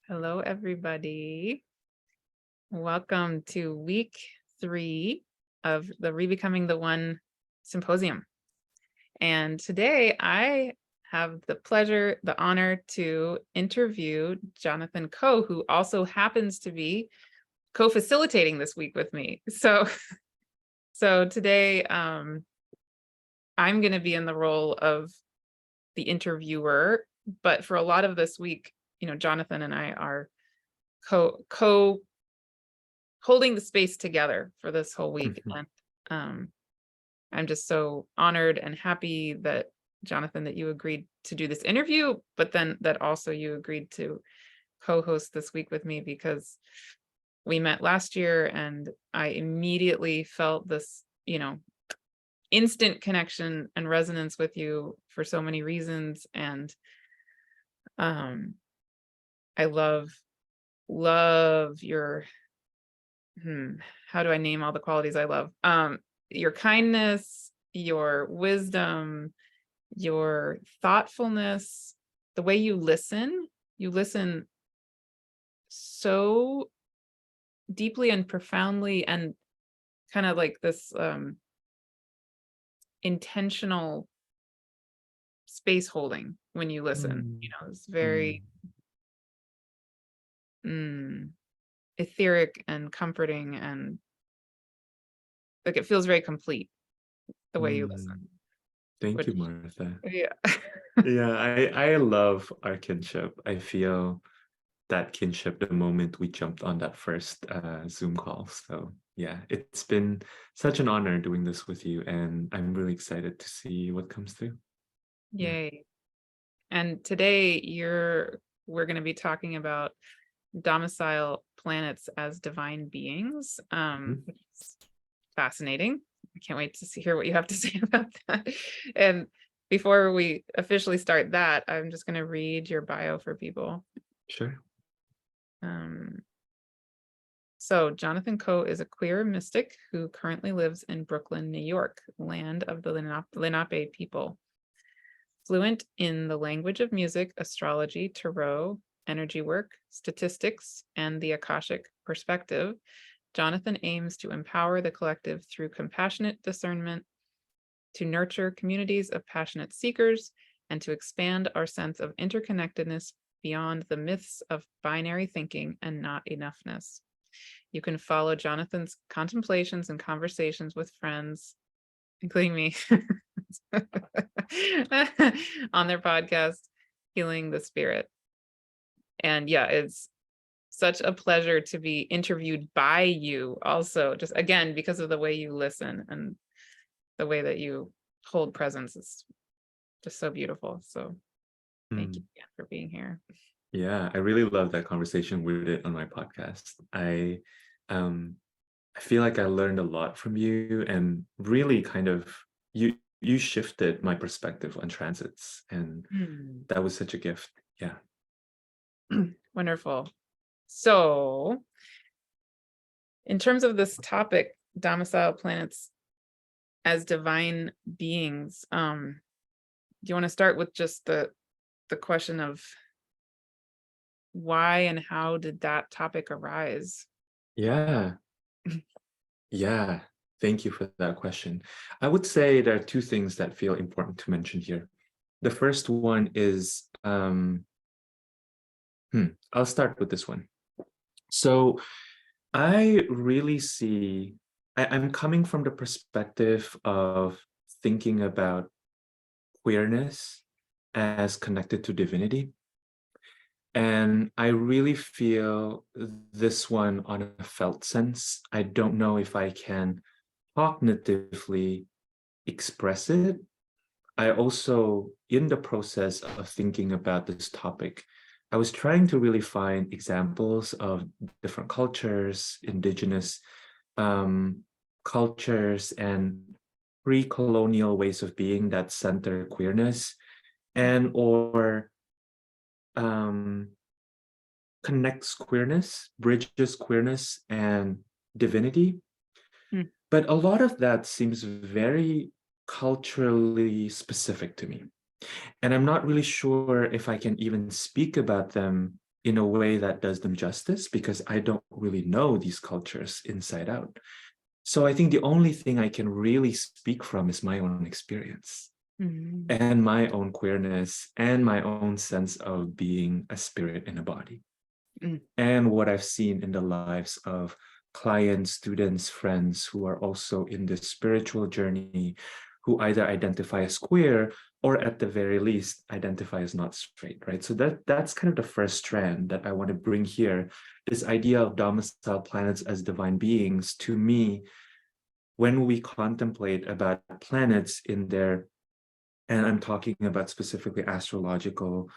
Hello, everybody. Welcome to week 3 of the Rebecoming the One symposium. And today I have the pleasure, the honor to interview Jonathan Coe, who also happens to be co-facilitating this week with me. So today I'm going to be in the role of the interviewer, but for a lot of this week, Jonathan and I are co holding the space together for this whole week. Mhm. And I'm just so honored and happy that, Jonathan, that you agreed to do this interview, but then that also you agreed to co-host this week with me, because we met last year and I immediately felt this, instant connection and resonance with you for so many reasons. And I love your how do I name all the qualities I love? Your kindness, your wisdom, your thoughtfulness, the way you listen so deeply and profoundly, and kind of like this intentional space holding when you listen. Mm, It's mm, very etheric and comforting, and like it feels very complete the way you listen, mm. Thank which you, Martha. yeah. Yeah, I love our kinship. I feel that kinship the moment we jumped on that first Zoom call. So yeah, it's been such an honor doing this with you, and I'm really excited to see what comes through. Yeah. Yay. And today we're going to be talking about domicile planets as divine beings, Mhm. which is fascinating. I can't wait to hear what you have to say about that. And before we officially start that, I'm just going to read your bio for people. Sure. Um, so Jonathan Coe is a queer mystic who currently lives in Brooklyn, New York, land of the Lenape people. Fluent in the language of music, astrology, tarot, energy work, statistics, and the Akashic perspective, Jonathan aims to empower the collective through compassionate discernment, to nurture communities of passionate seekers, and to expand our sense of interconnectedness beyond the myths of binary thinking and not-enoughness. You can follow Jonathan's contemplations and conversations with friends, including me, on their podcast, Healing the Spirit. And yeah, it's such a pleasure to be interviewed by you also, just again, because of the way you listen and the way that you hold presence. Is just so beautiful. So thank you Mm. again for being here. Yeah, I really love that conversation we did on my podcast. Um I feel like I learned a lot from you, and really kind of you shifted my perspective on transits, and that was such a gift. Yeah. Wonderful. So in terms of this topic, domicile planets as divine beings, do you want to start with just the question of why and how did that topic arise? Yeah. Yeah. Thank you for that question. I would say there are two things that feel important to mention here. The first one is I'll start with this one. So I really see I'm coming from the perspective of thinking about queerness as connected to divinity. And I really feel this one on a felt sense. I don't know if I can cognitively express it. I also, in the process of thinking about this topic, I was trying to really find examples of different cultures, indigenous cultures, and pre-colonial ways of being that center queerness and or um, connects queerness, bridges queerness and divinity. Hmm. But a lot of that seems very culturally specific to me. And I'm not really sure if I can even speak about them in a way that does them justice, because I don't really know these cultures inside out. So I think the only thing I can really speak from is my own experience and my own queerness and my own sense of being a spirit in a body. And what I've seen in the lives of clients, students, friends who are also in this spiritual journey, who either identify as queer or at the very least identify as not straight, right? So that's kind of the first strand that I want to bring here. This idea of domicile planets as divine beings, to me, when we contemplate about planets in their, and I'm talking about specifically astrological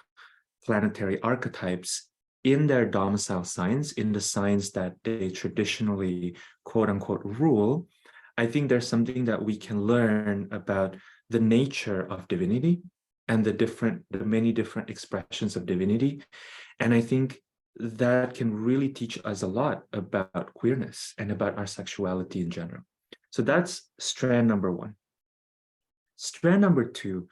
planetary archetypes, in their domicile signs, in the signs that they traditionally, quote unquote, rule, I think there's something that we can learn about the nature of divinity and the many different expressions of divinity. And I think that can really teach us a lot about queerness and about our sexuality in general. So that's strand number one. Strand number two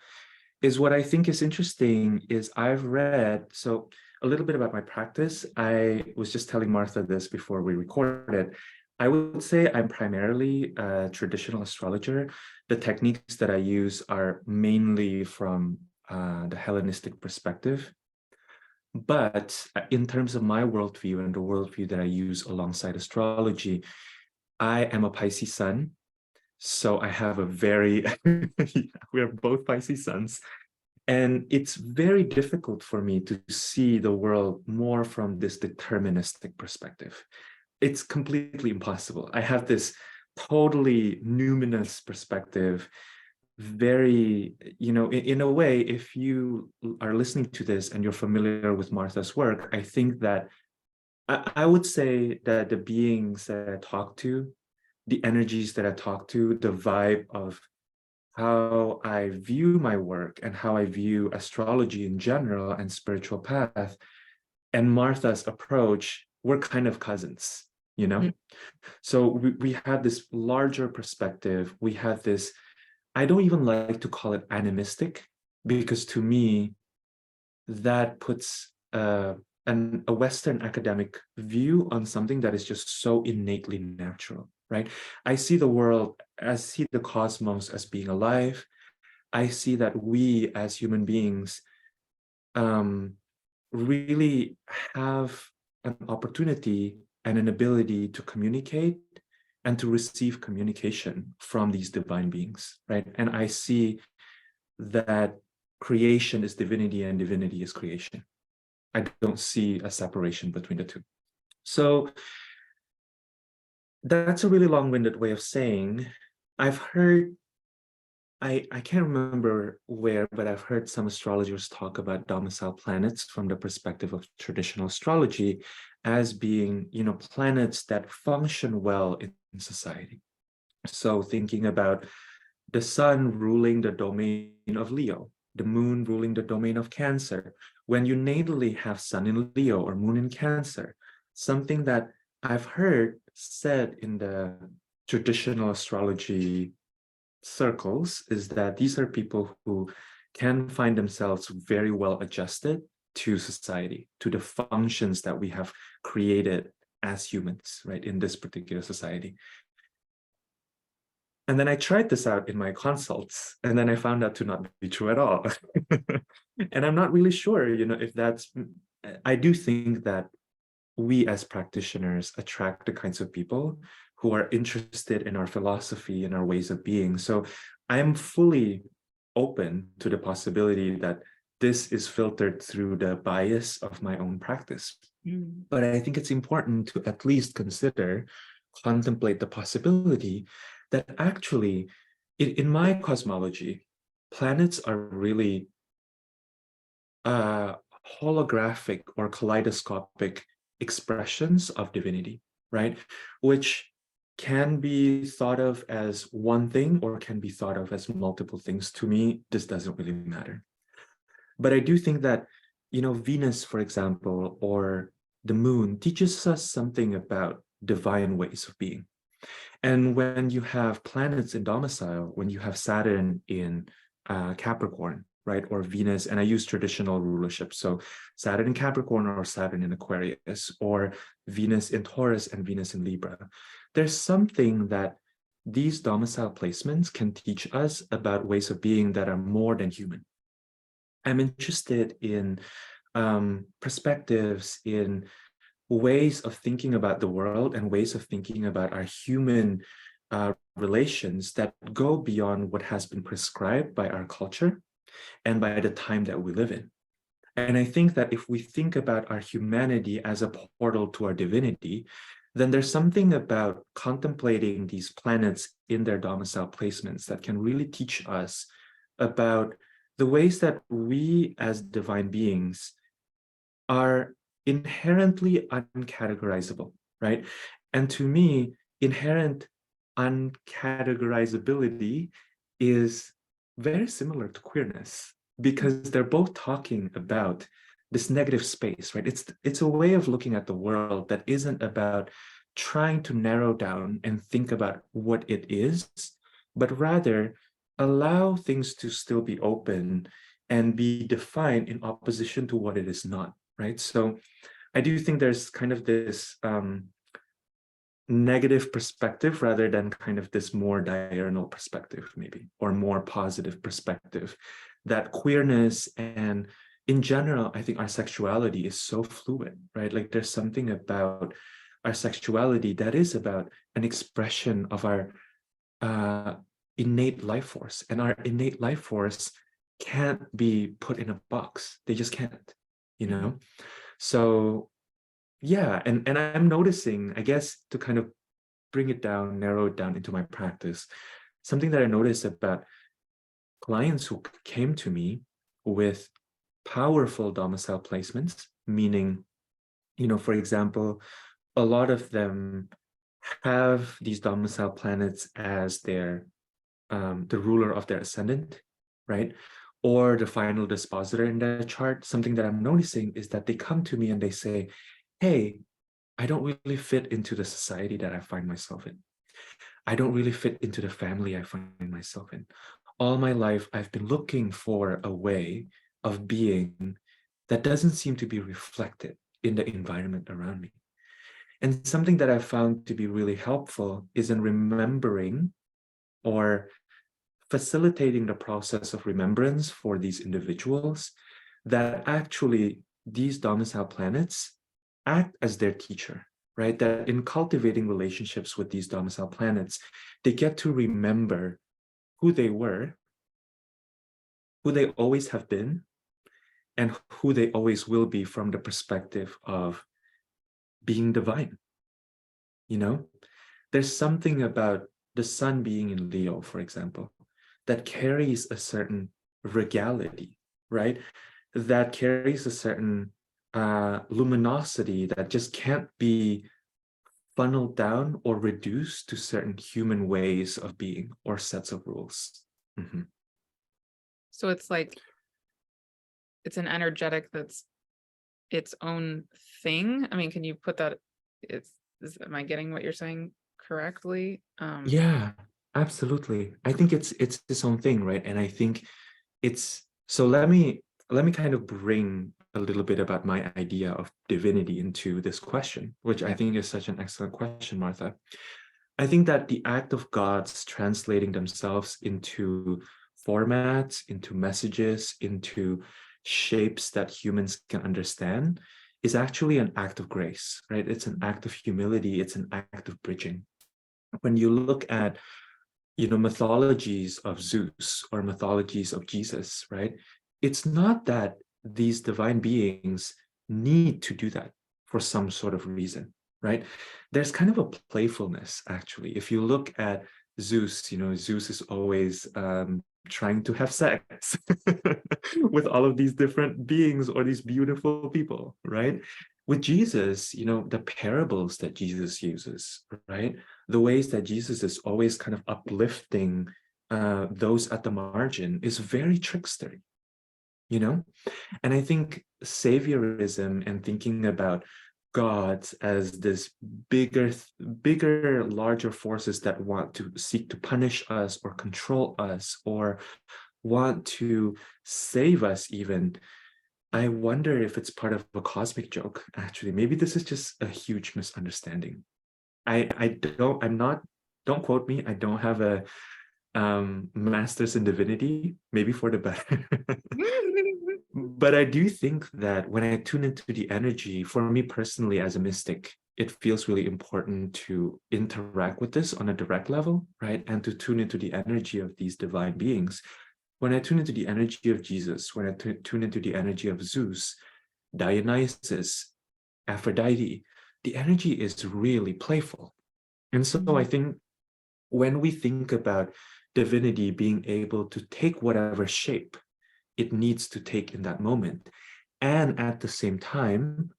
is what I think is interesting is I've read, so a little bit about my practice. I was just telling Martha this before we recorded. I would say I'm primarily a traditional astrologer. The techniques that I use are mainly from the Hellenistic perspective. But in terms of my worldview and the worldview that I use alongside astrology, I am a Pisces sun. So I have a very, we are both Pisces suns. And it's very difficult for me to see the world more from this deterministic perspective. It's completely impossible. I have this totally numinous perspective, very, in a way, if you are listening to this and you're familiar with Martha's work, I think that I would say that the beings that I talk to, the energies that I talk to, the vibe of how I view my work and how I view astrology in general and spiritual path and Martha's approach, we're kind of cousins, you know? So we had this larger perspective. We had this, I don't even like to call it animistic, because to me, that puts a Western academic view on something that is just so innately natural, right? I see the world, I see the cosmos as being alive. I see that we as human beings really have an opportunity and an ability to communicate and to receive communication from these divine beings, right? And I see that creation is divinity and divinity is creation. I don't see a separation between the two. So that's a really long-winded way of saying, I've heard, I can't remember where, but I've heard some astrologers talk about domicile planets from the perspective of traditional astrology as being, planets that function well in society. So thinking about the sun ruling the domain of Leo, the moon ruling the domain of Cancer. When you natally have sun in Leo or moon in Cancer, something that I've heard said in the traditional astrology circles is that these are people who can find themselves very well adjusted to society, to the functions that we have created as humans, right, in this particular society. And then I tried this out in my consults, and then I found out to not be true at all. And I'm not really sure, if that's, I do think that we as practitioners attract the kinds of people who are interested in our philosophy and our ways of being. So I'm fully open to the possibility that this is filtered through the bias of my own practice. But I think it's important to at least contemplate the possibility that actually, in my cosmology, planets are really holographic or kaleidoscopic expressions of divinity, right? Which can be thought of as one thing or can be thought of as multiple things. To me, this doesn't really matter. But I do think that, Venus, for example, or the moon teaches us something about divine ways of being. And when you have planets in domicile, when you have Saturn in Capricorn, right? Or Venus, and I use traditional rulership. So Saturn in Capricorn or Saturn in Aquarius, or Venus in Taurus and Venus in Libra. There's something that these domicile placements can teach us about ways of being that are more than human. I'm interested in perspectives, in ways of thinking about the world and ways of thinking about our human relations that go beyond what has been prescribed by our culture and by the time that we live in. And I think that if we think about our humanity as a portal to our divinity, then there's something about contemplating these planets in their domicile placements that can really teach us about the ways that we as divine beings are inherently uncategorizable, right? And to me, inherent uncategorizability is very similar to queerness, because they're both talking about this negative space, right? It's a way of looking at the world that isn't about trying to narrow down and think about what it is, but rather allow things to still be open and be defined in opposition to what it is not, right? So I do think there's kind of this negative perspective rather than kind of this more diurnal perspective, maybe, or more positive perspective, that queerness and in general, I think our sexuality is so fluid, right? Like there's something about our sexuality that is about an expression of our innate life force, and our innate life force can't be put in a box. They just can't, you know? So yeah, and I'm noticing, I guess, to kind of bring it down, narrow it down into my practice, something that I noticed about clients who came to me with powerful domicile placements, meaning, for example, a lot of them have these domicile planets as their the ruler of their ascendant, right? Or the final dispositor in their chart. Something that I'm noticing is that they come to me and they say, hey, I don't really fit into the society that I find myself in. I don't really fit into the family I find myself in. All my life, I've been looking for a way of being that doesn't seem to be reflected in the environment around me. And something that I've found to be really helpful is in remembering or facilitating the process of remembrance for these individuals, that actually these domicile planets act as their teacher, right? That in cultivating relationships with these domicile planets, they get to remember who they were, who they always have been, and who they always will be from the perspective of being divine. There's something about the sun being in Leo, for example, that carries a certain regality, right? That carries a certain luminosity that just can't be funneled down or reduced to certain human ways of being or sets of rules. Mm-hmm. So it's like, it's an energetic that's its own thing. I mean, can you put that, am I getting what you're saying correctly? Yeah, absolutely. I think it's its own thing, right? And I think it's, so let me kind of bring a little bit about my idea of divinity into this question, which I think is such an excellent question, Martha. I think that the act of gods translating themselves into formats, into messages, into shapes that humans can understand is actually an act of grace, right? It's an act of humility. It's an act of bridging. When you look at, mythologies of Zeus or mythologies of Jesus, right? It's not that these divine beings need to do that for some sort of reason, right? There's kind of a playfulness, actually. If you look at Zeus, Zeus is always trying to have sex with all of these different beings or these beautiful people, right? With Jesus, the parables that Jesus uses, right? The ways that Jesus is always kind of uplifting those at the margin is very trickster, And I think saviorism and thinking about gods as this bigger, larger forces that want to seek to punish us or control us or want to save us even, I wonder if it's part of a cosmic joke, actually. Maybe this is just a huge misunderstanding. Don't quote me. I don't have a master's in divinity, maybe for the better. But I do think that when I tune into the energy, for me personally as a mystic, it feels really important to interact with this on a direct level, right? And to tune into the energy of these divine beings. When I tune into the energy of Jesus, when I tune into the energy of Zeus, Dionysus, Aphrodite, the energy is really playful. And so I think when we think about divinity being able to take whatever shape it needs to take in that moment, and at the same time,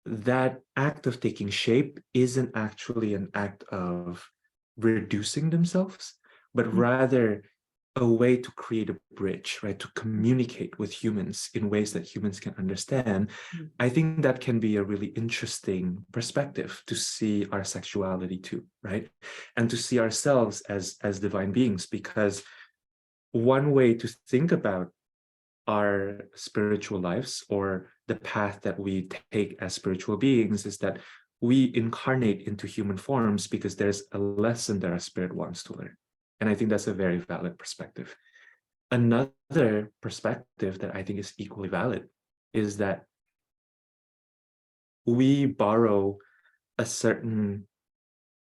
that act of taking shape isn't actually an act of reducing themselves, but rather a way to create a bridge, right? To communicate with humans in ways that humans can understand. I think that can be a really interesting perspective to see our sexuality too, right? And to see ourselves as divine beings, because one way to think about our spiritual lives or the path that we take as spiritual beings is that we incarnate into human forms because there's a lesson that our spirit wants to learn. And I think that's a very valid perspective. Another perspective that I think is equally valid is that we borrow a certain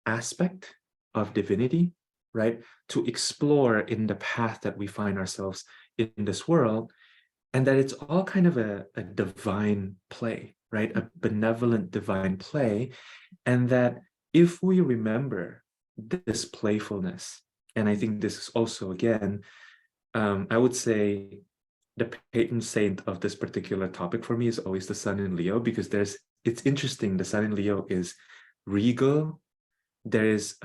aspect of divinity, right, to explore in the path that we find ourselves in this world, and that it's all kind of a divine play, right, a benevolent divine play, and that if we remember this playfulness, and I think this is also, again, I would say the patron saint of this particular topic for me is always the sun in Leo, because it's interesting, the sun in Leo is regal, there is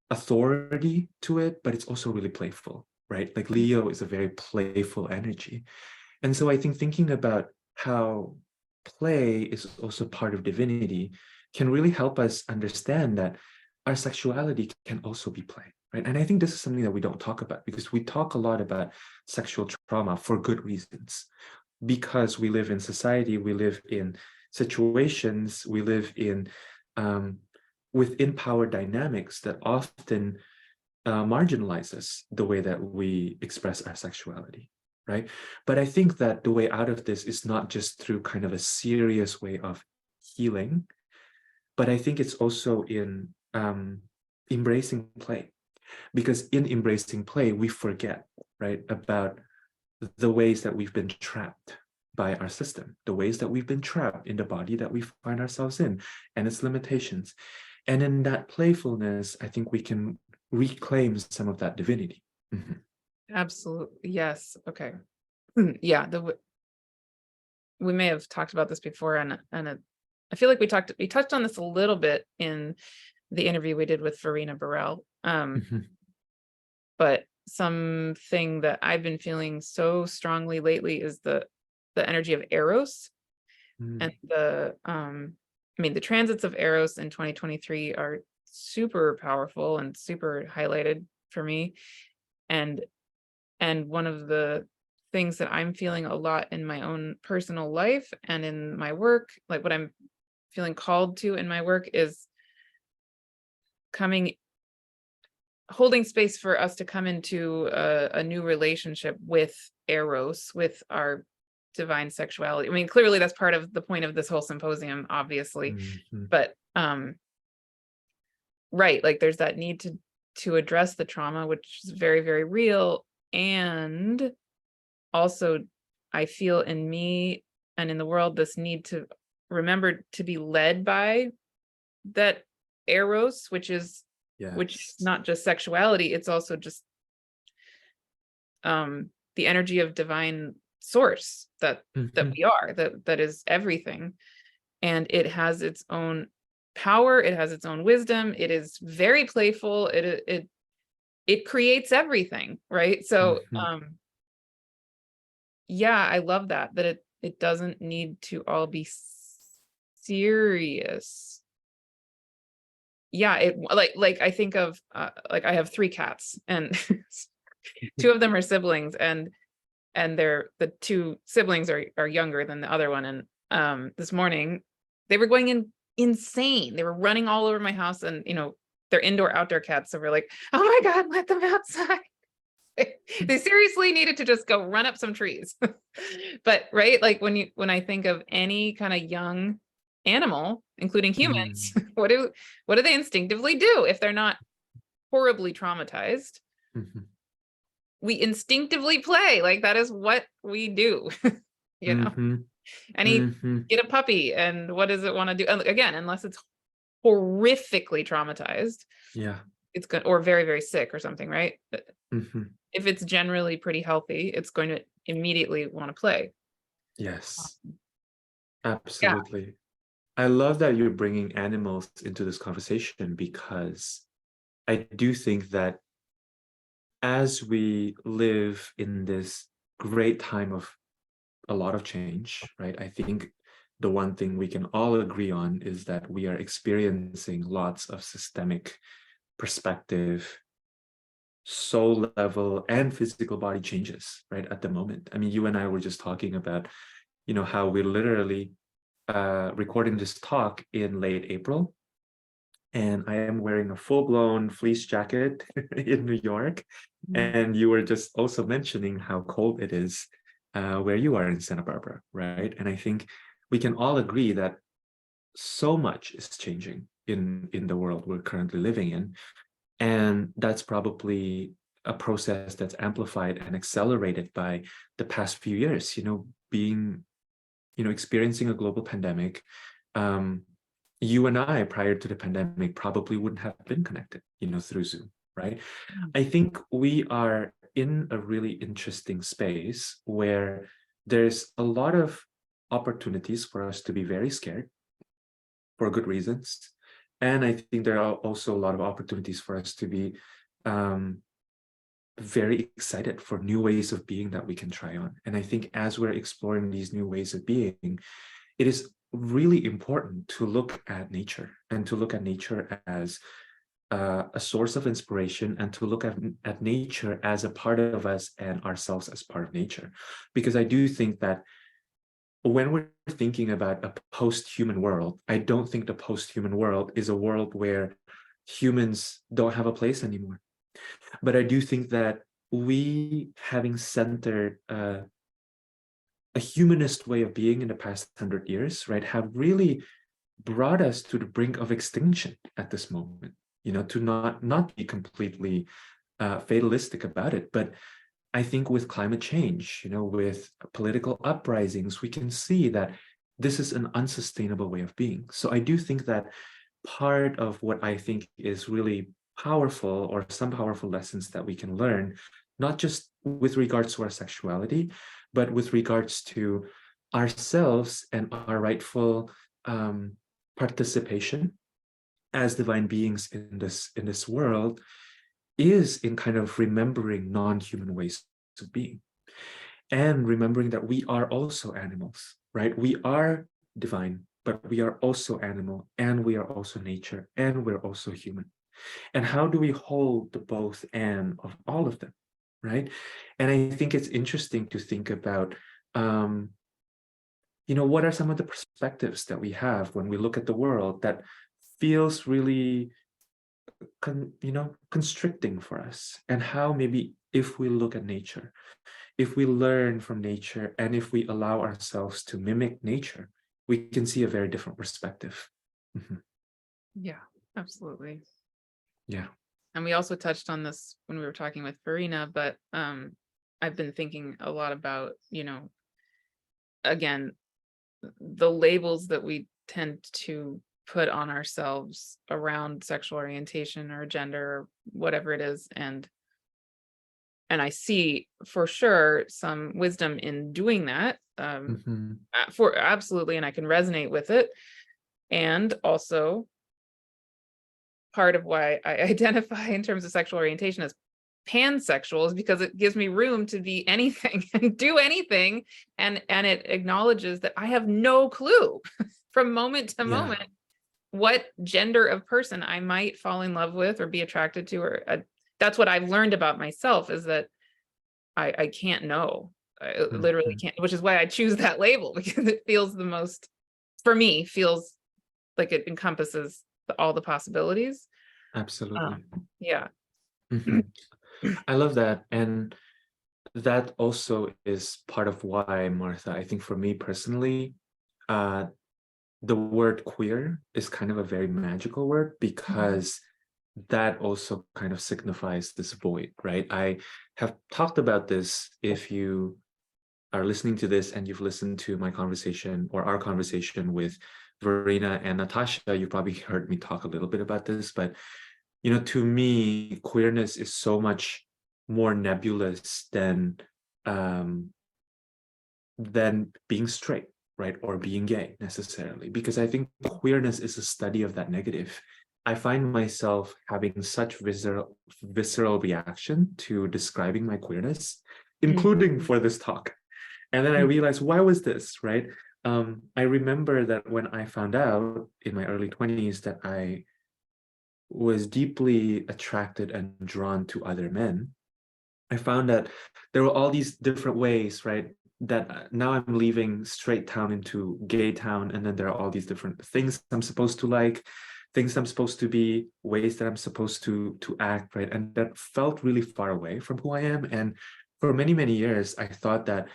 authority to it, but it's also really playful, right? Like Leo is a very playful energy. And so I think thinking about how play is also part of divinity can really help us understand that our sexuality can also be play, right? And I think this is something that we don't talk about, because we talk a lot about sexual trauma for good reasons. Because we live in society, we live in situations, we live in within power dynamics that often marginalize us the way that we express our sexuality, right? But I think that the way out of this is not just through kind of a serious way of healing, but I think it's also in embracing play. Because in embracing play, we forget, right, about the ways that we've been trapped by our system, the ways that we've been trapped in the body that we find ourselves in and its limitations. And in that playfulness, I think we can reclaim some of that divinity. Mm-hmm. Absolutely. Yes. Okay. Yeah. We may have talked about this before, and I feel like we touched on this a little bit in the interview we did with Farina Burrell. Mm-hmm. But something that I've been feeling so strongly lately is the energy of Eros, and the transits of Eros in 2023 are super powerful and super highlighted for me. And one of the things that I'm feeling a lot in my own personal life and in my work, like what I'm feeling called to in my work, is holding space for us to come into a new relationship with Eros, with our divine sexuality. I mean, clearly that's part of the point of this whole symposium, obviously. Mm-hmm. But right, like there's that need to address the trauma, which is very, very real. And also I feel in me and in the world this need to remember to be led by that Eros, which is not just sexuality, it's also just the energy of divine source that we are, that is everything. And it has its own power, it has its own wisdom, it is very playful, it creates everything, right? So yeah, I love that it doesn't need to all be serious. Yeah, it like I think of like I have 3 cats, and Two of them are siblings, and the two siblings are younger than the other one. And this morning they were going insane. They were running all over my house, and they're indoor outdoor cats. So we're like, oh my God, let them outside. They seriously needed to just go run up some trees. But right, like when I think of any kind of young animal, including humans, Mm. what do they instinctively do if they're not horribly traumatized? Mhm. We instinctively play. Like that is what we do. Mhm. And he Mhm. get a puppy, and what does it want to do? And again, unless it's horrifically traumatized, Yeah. it's good, or very, very sick or something, right? But Mhm. if it's generally pretty healthy, it's going to immediately want to play. Yes, Yeah. absolutely. I love that you're bringing animals into this conversation because I do think that as we live in this great time of a lot of change, right? I think the one thing we can all agree on is that we are experiencing lots of systemic perspective, soul level, and physical body changes, right? At the moment. I mean, you and I were just talking about, how we're literally recording this talk in late April. And I am wearing a full-blown fleece jacket in New York. Mm. And you were just also mentioning how cold it is where you are in Santa Barbara, right? And I think we can all agree that so much is changing in the world we're currently living in. And that's probably a process that's amplified and accelerated by the past few years, being, experiencing a global pandemic. You and I, prior to the pandemic, probably wouldn't have been connected, through Zoom, right? I think we are in a really interesting space where there's a lot of opportunities for us to be very scared for good reasons. And I think there are also a lot of opportunities for us to be very excited for new ways of being that we can try on. And I think as we're exploring these new ways of being, it is really important to look at nature and to look at nature as a source of inspiration, and to look at nature as a part of us and ourselves as part of nature. Because I do think that when we're thinking about a post-human world, I don't think the post-human world is a world where humans don't have a place anymore. But I do think that we, having centered a humanist way of being in the past 100 years, right, have really brought us to the brink of extinction at this moment. To not be completely fatalistic about it, but I think with climate change, with political uprisings, we can see that this is an unsustainable way of being. So I do think that part of what I think is really powerful, or some powerful lessons that we can learn, not just with regards to our sexuality, but with regards to ourselves and our rightful participation as divine beings in this world, is in kind of remembering non-human ways of being, and remembering that we are also animals, right? We are divine, but we are also animal, and we are also nature, and we're also human. And how do we hold the both and of all of them, right? And I think it's interesting to think about, what are some of the perspectives that we have when we look at the world that feels really constricting for us, and how maybe if we look at nature, if we learn from nature, and if we allow ourselves to mimic nature, we can see a very different perspective. Mhm. Yeah, absolutely. Yeah. And we also touched on this when we were talking with Farina, but I've been thinking a lot about, again, the labels that we tend to put on ourselves around sexual orientation or gender or whatever it is. And I see for sure some wisdom in doing that, Mhm. for absolutely, and I can resonate with it. And also part of why I identify in terms of sexual orientation as pansexual is because it gives me room to be anything and do anything, and it acknowledges that I have no clue from moment to Yeah. moment what gender of person I might fall in love with or be attracted to, or that's what I've learned about myself, is that I can't know. I literally Mhm. can't, which is why I choose that label, because it feels the most, for me, feels like it encompasses all the possibilities. Absolutely. Yeah. Mhm. I love that. And that also is part of why, Martha, I think for me personally, uh, the word queer is kind of a very magical word, Mhm. because that also kind of signifies this void, right? I have talked about this. If you are listening to this and you've listened to my conversation or our conversation with Verena and Natasha, you probably heard me talk a little bit about this. But, to me, queerness is so much more nebulous um, than being straight, right? Or being gay necessarily, because I think queerness is a study of that negative. I find myself having such visceral reaction to describing my queerness, including Mhm. for this talk. And then I realized, why was this, right? I remember that when I found out in my early 20s that I was deeply attracted and drawn to other men, I found that there were all these different ways, right? That now I'm leaving straight town into gay town, and then there are all these different things I'm supposed to like, things I'm supposed to be, ways that I'm supposed to act, right? And that felt really far away from who I am. And for many, many years, I thought that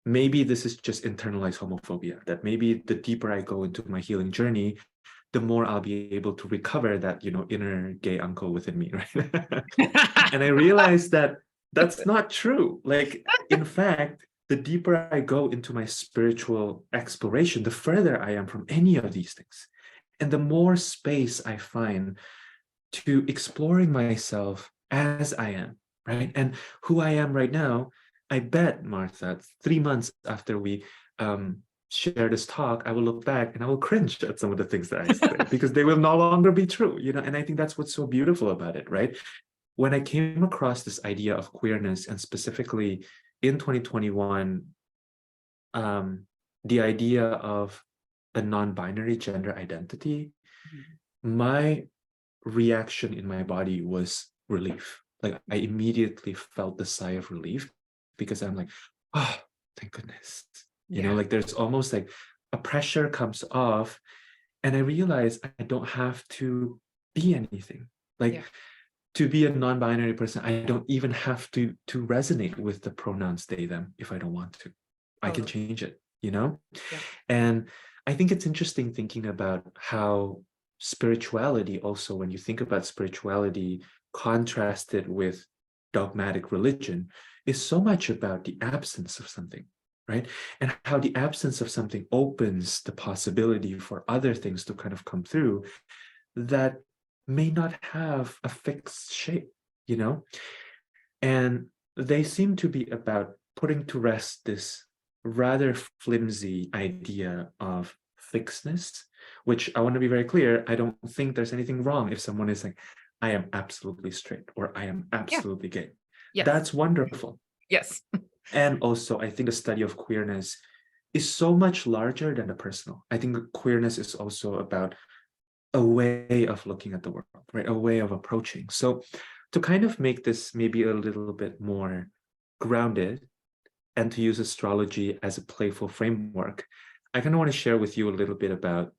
maybe this is just internalized homophobia, that maybe the deeper I go into my healing journey, the more I'll be able to recover that, inner gay uncle within me, right? And I realized that that's not true. Like, in fact, the deeper I go into my spiritual exploration, the further I am from any of these things. And the more space I find to exploring myself as I am, right? And who I am right now, I bet, Martha, 3 months after we share this talk, I will look back and I will cringe at some of the things that I say, because they will no longer be true, And I think that's what's so beautiful about it, right? When I came across this idea of queerness, and specifically in 2021, um, the idea of a non-binary gender identity, my reaction in my body was relief. Like, I immediately felt the sigh of relief, because I'm like, oh, thank goodness. Yeah. Like, there's almost like a pressure comes off, and I realize I don't have to be anything. Like, Yeah. to be a non-binary person, I don't even have to resonate with the pronouns they, them if I don't want to. I can Totally. change it, Yeah. And I think it's interesting thinking about how spirituality also, when you think about spirituality contrasted with dogmatic religion, is so much about the absence of something, right? And how the absence of something opens the possibility for other things to kind of come through that may not have a fixed shape, you know? And they seem to be about putting to rest this rather flimsy idea of fixedness, which, I want to be very clear, I don't think there's anything wrong if someone is like, I am absolutely straight, or I am Yeah. absolutely gay. Yes. That's wonderful. Yes. And also, I think the study of queerness is so much larger than the personal. I think queerness is also about a way of looking at the world, right? A way of approaching. So, to kind of make this maybe a little bit more grounded, and to use astrology as a playful framework, I kind of want to share with you a little bit about,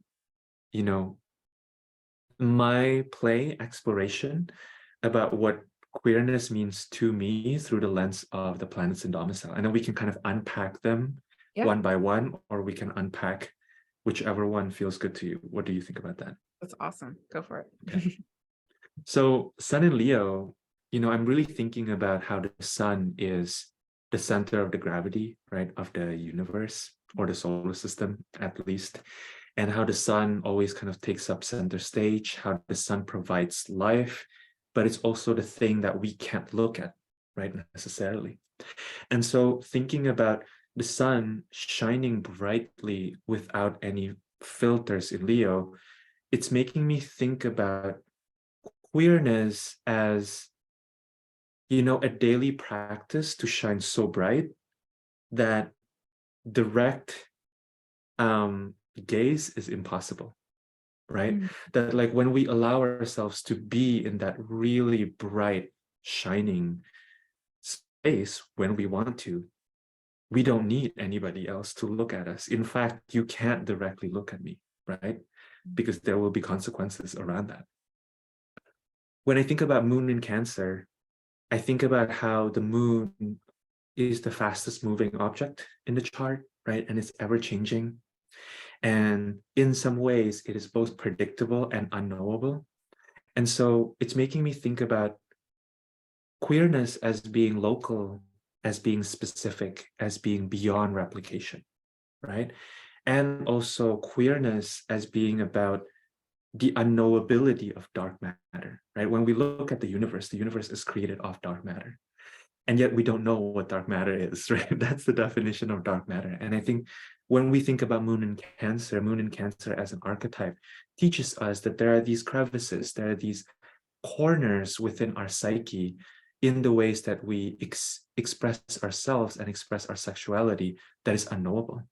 you know, my play exploration about what queerness means to me through the lens of the planets in Domicile. And then we can kind of unpack them Yeah. one by one, or we can unpack whichever one feels good to you. What do you think about that? That's awesome. Go for it. Okay. So, Sun in Leo, I'm really thinking about how the sun is the center of the gravity, right, of the universe, or the solar system at least, and how the sun always kind of takes up center stage, how the sun provides life, but it's also the thing that we can't look at, right, necessarily. And so, thinking about the sun shining brightly without any filters in Leo, it's making me think about queerness as, a daily practice to shine so bright that direct gaze is impossible, right? Mm. That, like, when we allow ourselves to be in that really bright shining space when we want to. We don't need anybody else to look at us. In fact, you can't directly look at me, right? Because there will be consequences around that. When I think about moon in Cancer, I think about how the moon is the fastest moving object in the chart, right? And it's ever changing. And in some ways, it is both predictable and unknowable. And so it's making me think about queerness as being local, as being specific, as being beyond replication, right? And also queerness as being about the unknowability of dark matter, right? When we look at the universe is created of dark matter. And yet we don't know what dark matter is, right? That's the definition of dark matter. And I think when we think about moon in Cancer as an archetype teaches us that there are these crevices, there are these corners within our psyche in the ways that we express ourselves and express our sexuality that is unknowable.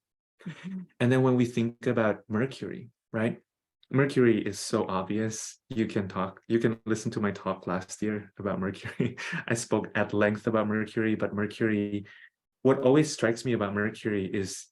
And then when we think about Mercury, right? Mercury is so obvious. You can listen to my talk last year about Mercury. I spoke at length about Mercury, but Mercury, what always strikes me about Mercury is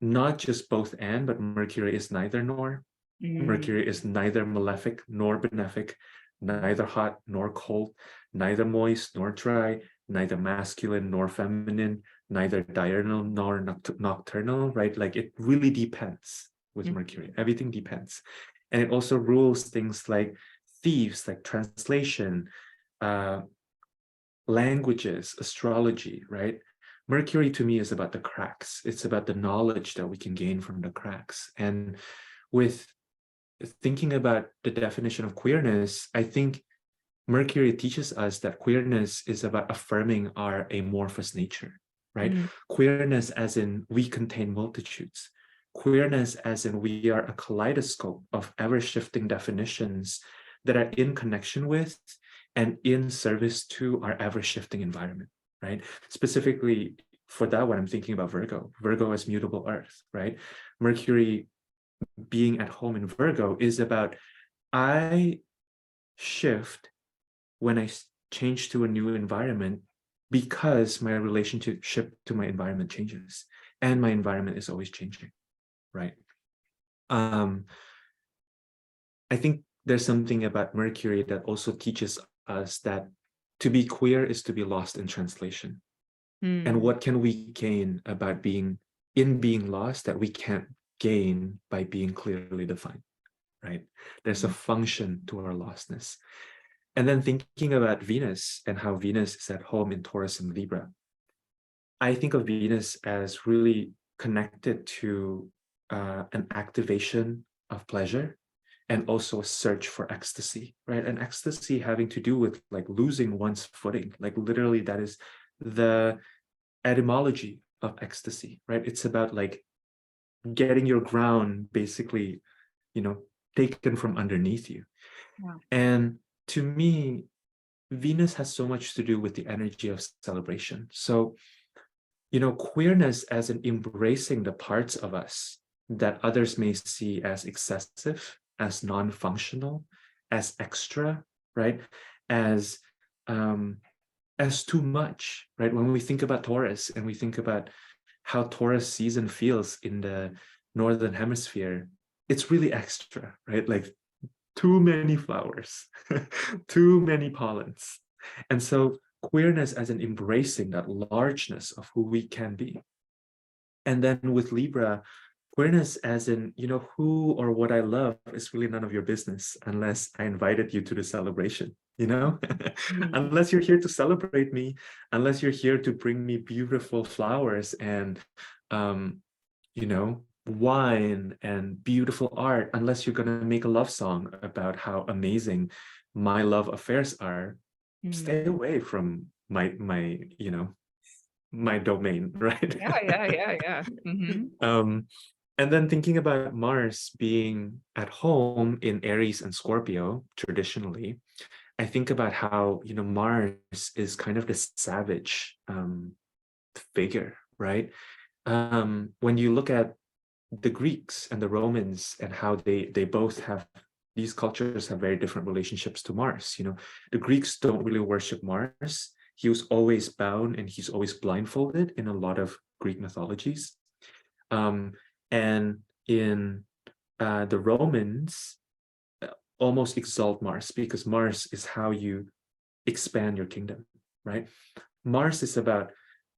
not just both and, but Mercury is neither nor. Mercury is neither malefic nor benefic, neither hot nor cold, neither moist nor dry, neither masculine nor feminine, neither diurnal nor nocturnal, right? Like it really depends with Mercury. Everything depends. And it also rules things like thieves, like translation, languages, astrology, right? Mercury to me is about the cracks. It's about the knowledge that we can gain from the cracks. And with thinking about the definition of queerness, I think Mercury teaches us that queerness is about affirming our amorphous nature, right? Queerness as in we contain multitudes. Queerness as in we are a kaleidoscope of ever-shifting definitions that are in connection with and in service to our ever-shifting environment, right? Specifically for that one, I'm thinking about Virgo. Virgo as mutable earth, right? Mercury being at home in Virgo is about I shift when I change to a new environment because my relationship to my environment changes and my environment is always changing, right? I think there's something about Mercury that also teaches us that to be queer is to be lost in translation. And what can we gain about being lost that we can't gain by being clearly defined, right? There's a function to our lostness. And then thinking about Venus and how Venus is at home in Taurus and Libra, I think of Venus as really connected to an activation of pleasure and also a search for ecstasy, right? And ecstasy having to do with like losing one's footing, like literally that is the etymology of ecstasy, right? It's about like getting your ground basically, taken from underneath you. Wow. And to me, Venus has so much to do with the energy of celebration. So, queerness as in embracing the parts of us that others may see as excessive, as non-functional, as extra, right? As too much, right? When we think about Taurus and we think about how Taurus season feels in the Northern Hemisphere, it's really extra, right? Like too many flowers, too many pollens. And so queerness as an embracing that largeness of who we can be. And then with Libra, queerness as in, who or what I love is really none of your business unless I invited you to the celebration, unless you're here to celebrate me, unless you're here to bring me beautiful flowers and, wine and beautiful art, unless you're going to make a love song about how amazing my love affairs are, stay away from my domain, right? Yeah. And then thinking about Mars being at home in Aries and Scorpio, traditionally, I think about how, Mars is kind of the savage figure, right? When you look at the Greeks and the Romans and how they both have these cultures have very different relationships to Mars. The Greeks don't really worship Mars. He was always bound and he's always blindfolded in a lot of Greek mythologies. And in the Romans almost exalt Mars, because Mars is how you expand your kingdom, right? Mars is about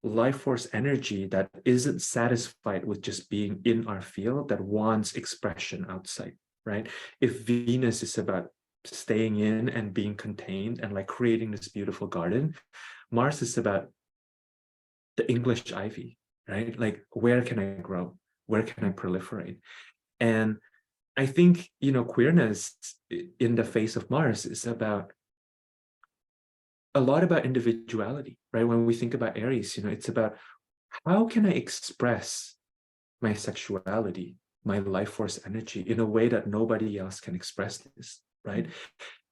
life force energy that isn't satisfied with just being in our field, that wants expression outside, right? If Venus is about staying in and being contained and like creating this beautiful garden, Mars is about the English ivy, right? Like, where can I grow? Where can I proliferate? And I think, queerness in the face of Mars is about a lot about individuality, right? When we think about Aries, it's about how can I express my sexuality, my life force energy in a way that nobody else can express this, right?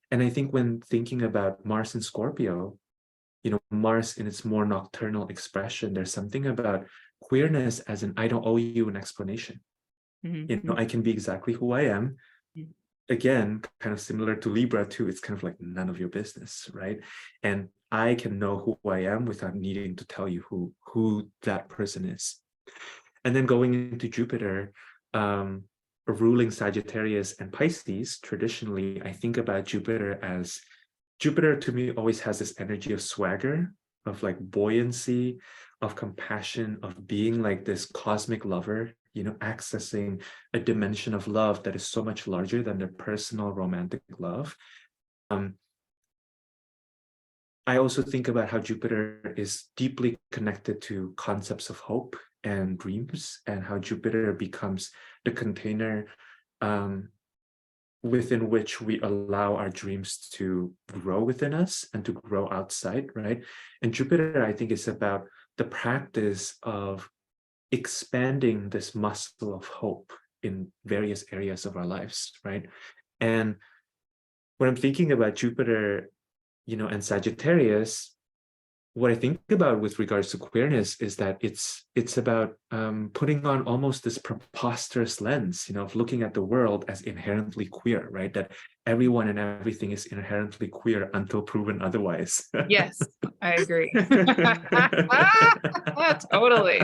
And I think when thinking about Mars in Scorpio, Mars in its more nocturnal expression, there's something about queerness as in, I don't owe you an explanation. I can be exactly who I am. Again, kind of similar to Libra too, it's kind of like none of your business, right? And I can know who I am without needing to tell you who that person is. And then going into Jupiter, ruling Sagittarius and Pisces, traditionally, I think about Jupiter to me always has this energy of swagger, of like buoyancy, of compassion, of being like this cosmic lover, accessing a dimension of love that is so much larger than the personal romantic love. I also think about how Jupiter is deeply connected to concepts of hope and dreams, and how Jupiter becomes the container within which we allow our dreams to grow within us and to grow outside, right? And Jupiter, I think, is about the practice of expanding this muscle of hope in various areas of our lives, right? And when I'm thinking about Jupiter, and Sagittarius, what I think about with regards to queerness is that it's about putting on almost this preposterous lens, of looking at the world as inherently queer, right? That everyone and everything is inherently queer until proven otherwise. Yes, I agree. Totally.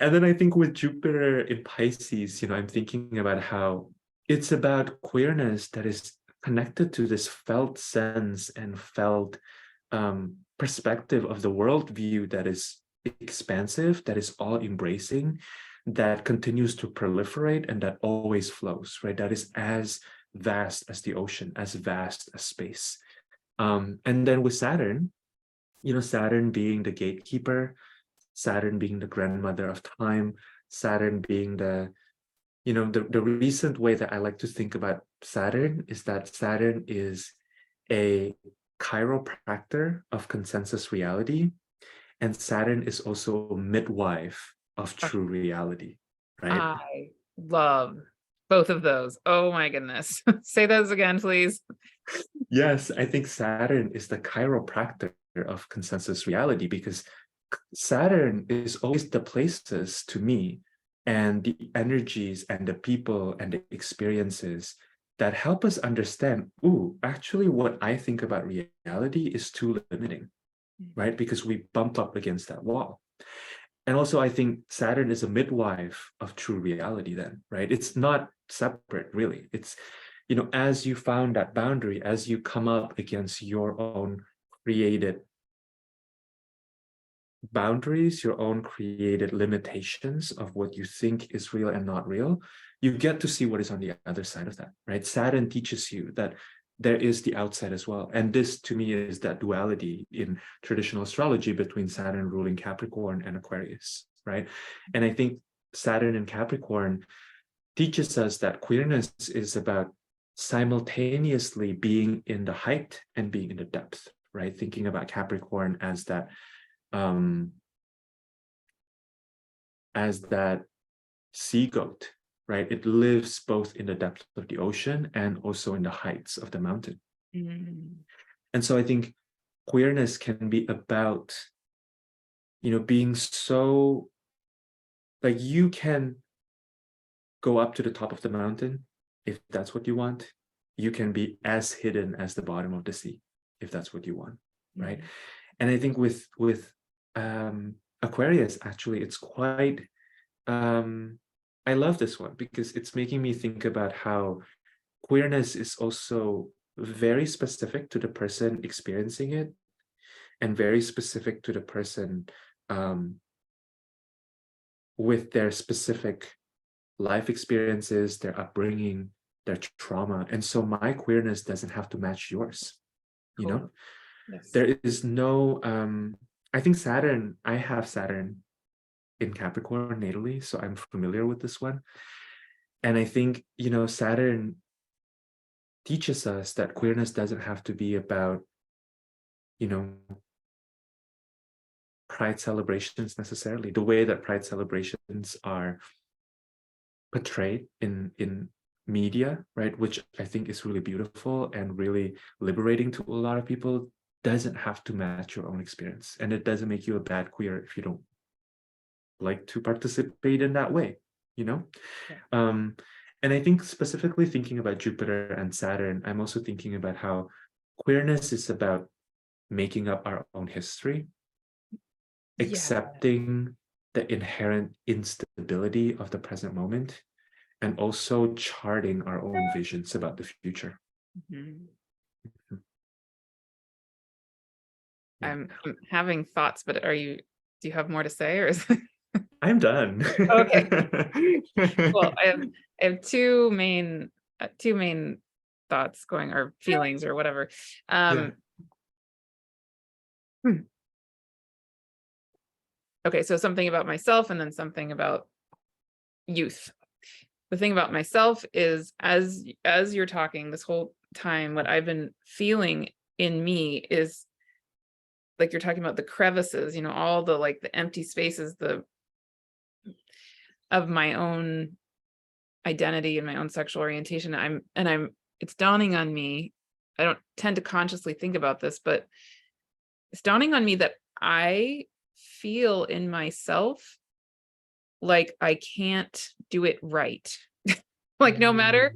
And then I think with Jupiter in Pisces, I'm thinking about how it's about queerness that is connected to this felt sense and felt perspective of the worldview that is expansive, that is all embracing, that continues to proliferate, and that always flows, right? That is as vast as the ocean, as vast as space. And then with Saturn, Saturn being the gatekeeper, Saturn being the grandmother of time, Saturn being the recent way that I like to think about Saturn is that Saturn is a chiropractor of consensus reality, and Saturn is also a midwife of true reality, right? I love both of those. Oh my goodness. Say those again, please. Yes, I think Saturn is the chiropractor of consensus reality, because Saturn is always the places to me and the energies and the people and the experiences that help us understand, actually what I think about reality is too limiting, right? Because we bump up against that wall. And also, I think Saturn is a midwife of true reality then, right? It's not separate, really. It's, as you found that boundary, as you come up against your own created boundaries, your own created limitations of what you think is real and not real, you get to see what is on the other side of that, right? Saturn teaches you that there is the outside as well. And this, to me, is that duality in traditional astrology between Saturn ruling Capricorn and Aquarius, right? And I think Saturn in Capricorn teaches us that queerness is about simultaneously being in the height and being in the depth, right? Thinking about Capricorn as that sea goat, right? It lives both in the depth of the ocean and also in the heights of the mountain. And so I think queerness can be about, being so, like, you can go up to the top of the mountain, if that's what you want. You can be as hidden as the bottom of the sea, if that's what you want, right? And I think with Aquarius, actually, it's quite I love this one because it's making me think about how queerness is also very specific to the person experiencing it, and very specific to the person with their specific life experiences, their upbringing, their trauma. And so my queerness doesn't have to match yours, you know? Yes. There is no, I think Saturn, I have Saturn in Capricorn natally, so I'm familiar with this one. And I think, you know, Saturn teaches us that queerness doesn't have to be about, you know, pride celebrations necessarily. The way that pride celebrations are portrayed in media, right, which I think is really beautiful and really liberating to a lot of people, doesn't have to match your own experience. And it doesn't make you a bad queer if you don't like to participate in that way, you know? Yeah. And I think specifically thinking about Jupiter and Saturn, I'm also thinking about how queerness is about making up our own history, accepting the inherent instability of the present moment, and also charting our own visions about the future. Mhm. Mhm. Yeah. I'm having thoughts, but do you have more to say, or is I'm done. okay? Well, I have two main thoughts going, or feelings, or whatever. Yeah. Hmm. Okay, so something about myself and then something about youth. The thing about myself is, as you're talking this whole time, what I've been feeling in me is like you're talking about the crevices, you know, all the like the empty spaces, of my own identity and my own sexual orientation. It's dawning on me. I don't tend to consciously think about this, but it's dawning on me that I feel in myself like I can't do it right. Like no matter,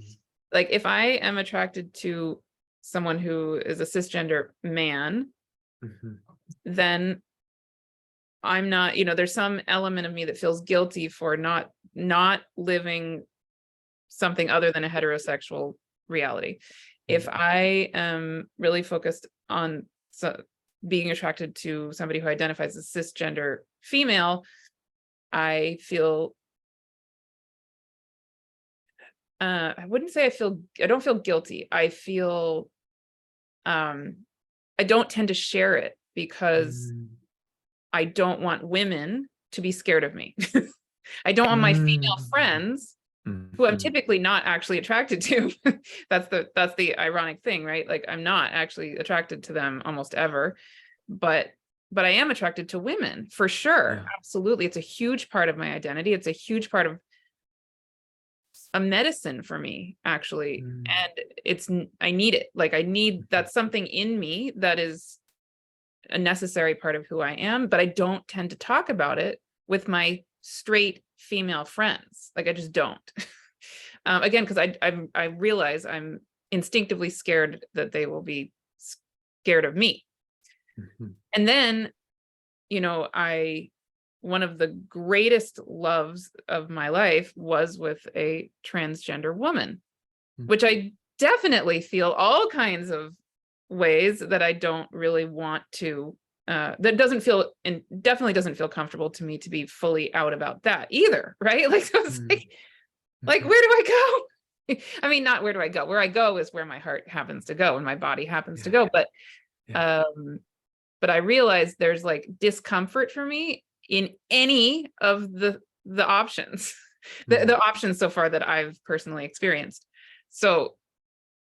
like if I am attracted to someone who is a cisgender man, Mhm. then I'm not, you know, there's some element of me that feels guilty for not living something other than a heterosexual reality. If I am really focused on being attracted to somebody who identifies as cisgender female, I feel I wouldn't say I don't feel guilty. I feel I don't tend to share it because I don't want women to be scared of me. I don't want my female friends, who I'm Mhm. typically not actually attracted to. That's the ironic thing, right? Like I'm not actually attracted to them almost ever, but I am attracted to women for sure. Yeah. Absolutely. It's a huge part of my identity. It's a huge part of a medicine for me, actually. And I need it. Like that's something in me that is a necessary part of who I am, but I don't tend to talk about it with my straight female friends. Like I just don't. Again, because I realize I'm instinctively scared that they will be scared of me. Mhm. And then, you know, one of the greatest loves of my life was with a transgender woman, which I definitely feel all kinds of ways that I don't really want to, that doesn't feel, and definitely doesn't feel comfortable to me to be fully out about that either. Right. Like, so it's like, where do I go? I mean, not where do I go? Where I go is where my heart happens to go and my body happens to go. But, Yeah. but I realize there's like discomfort for me in any of the options, the options so far that I've personally experienced. So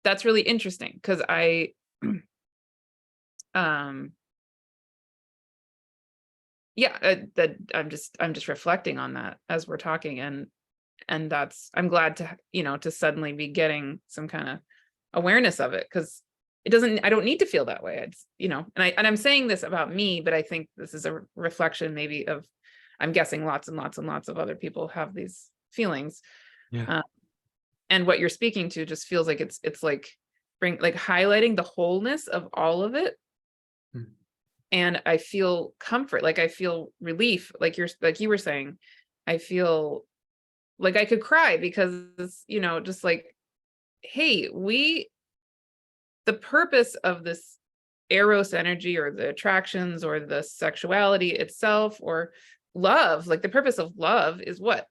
that's really interesting because um that I'm just reflecting on that as we're talking, and I'm glad to, you know, to suddenly be getting some kind of awareness of it, because I don't need to feel that way. It's, you know, and I'm saying this about me, but I think this is a reflection maybe of, I'm guessing lots and lots and lots of other people have these feelings. Yeah. Uh, and what you're speaking to just feels like it's like highlighting the wholeness of all of it. Mm. And I feel comfort, like I feel relief, like you were saying. I feel like I could cry because, just like, hey, the purpose of this eros energy or the attractions or the sexuality itself or love, like the purpose of love is what?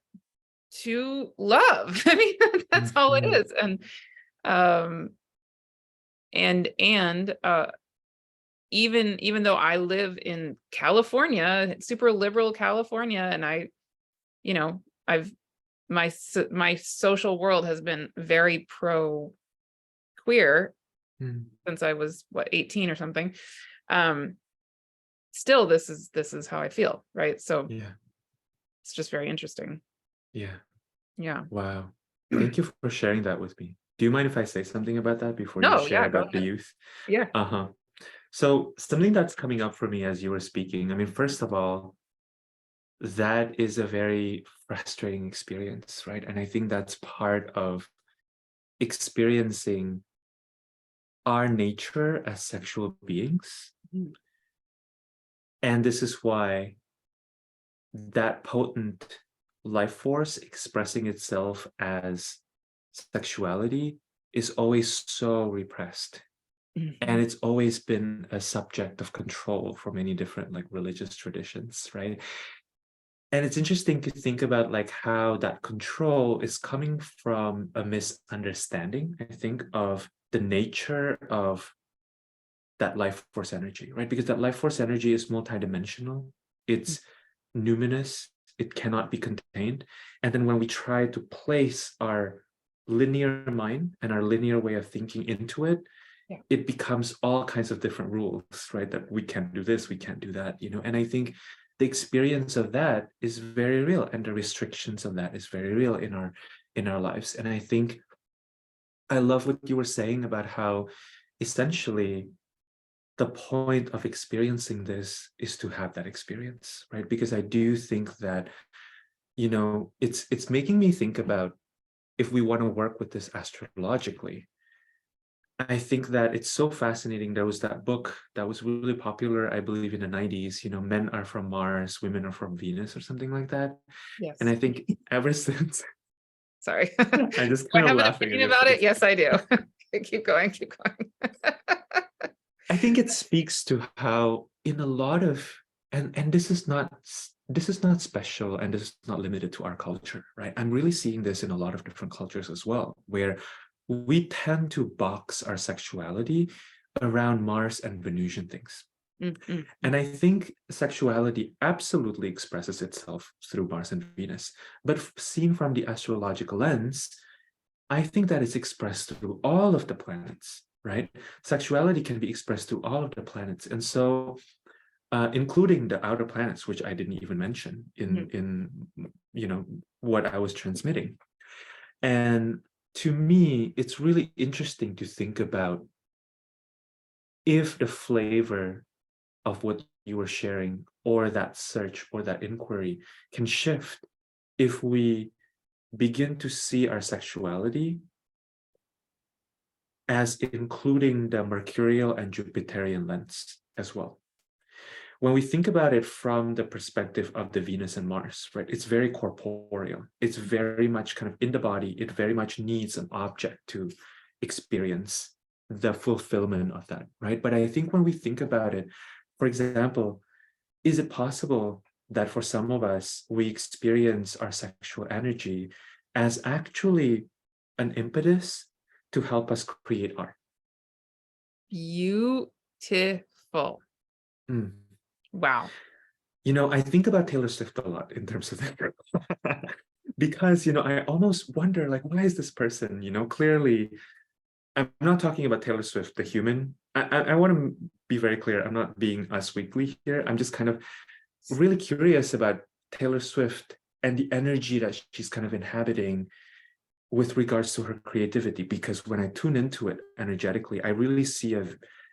To love. I mean, that's all it Mhm. is. Um and even though I live in California, super liberal California, and you know, I've my social world has been very pro queer Mm. since I was 18 or something. Um, Still, this is how I feel, right? So Yeah. it's just very interesting. Yeah. Yeah. Wow. Thank you for sharing that with me. Do you mind if I say something about that before you No, share yeah, go about the ahead. youth? Yeah. Uh-huh. So something that's coming up for me as you were speaking, I mean, first of all, that is a very frustrating experience, right? And I think that's part of experiencing our nature as sexual beings. Mhm. And this is why that potent life force expressing itself as sexuality is always so repressed. And Mhm. it's always been a subject of control for many different like religious traditions, right? And it's interesting to think about like how that control is coming from a misunderstanding, I think, of the nature of that life force energy, right? Because that life force energy is multidimensional, it's numinous, it cannot be contained. And then when we try to place our linear mind and our linear way of thinking into it, Yeah. it becomes all kinds of different rules, right? That we can't do this, we can't do that, And I think the experience of that is very real, and the restrictions of that is very real in our lives. And I think I love what you were saying about how essentially the point of experiencing this is to have that experience, right? Because I do think that, it's making me think about if we want to work with this astrologically. I think that it's so fascinating. There was that book that was really popular, I believe, in the 90s, Men Are From Mars, Women Are From Venus, or something like that. And Yes. I think ever since, Sorry. Do I'm just I kind of have an laughing at opinion it about it? because Yes, I do. Keep going, keep going. I think it speaks to how in a lot of, and this is not special, and this is not limited to our culture, right? I'm really seeing this in a lot of different cultures as well, where we tend to box our sexuality around Mars and Venusian things. Mm, mm, And I think sexuality absolutely expresses itself through Mars and Venus. But seen from the astrological lens, I think that it's expressed through all of the planets, right? Sexuality can be expressed through all of the planets. And so, including the outer planets, which I didn't even mention mm. in what I was transmitting. And to me, it's really interesting to think about if the flavor of what you were sharing or that search or that inquiry can shift if we begin to see our sexuality as including the Mercurial and Jupiterian lens as well. When we think about it from the perspective of the Venus and Mars, right, it's very corporeal. It's very much kind of in the body. It very much needs an object to experience the fulfillment of that, right? But I think when we think about it, for example, is it possible that for some of us, we experience our sexual energy as actually an impetus to help us create art? Beautiful. Mm. Wow. I think about Taylor Swift a lot in terms of that. Because, I almost wonder, like, why is this person, clearly, I'm not talking about Taylor Swift, the human. I want to be very clear. I'm not being Us Weekly here. I'm just kind of really curious about Taylor Swift and the energy that she's kind of inhabiting with regards to her creativity. Because when I tune into it energetically, I really see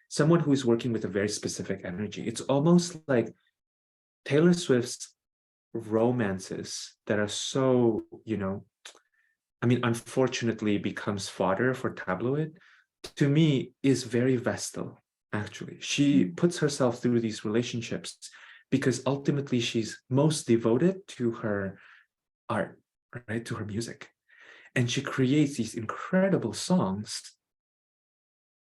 someone who is working with a very specific energy. It's almost like Taylor Swift's romances that are so, I mean, unfortunately becomes fodder for tabloid, to me is very Vestal, actually. She puts herself through these relationships because ultimately she's most devoted to her art, right? To her music. And she creates these incredible songs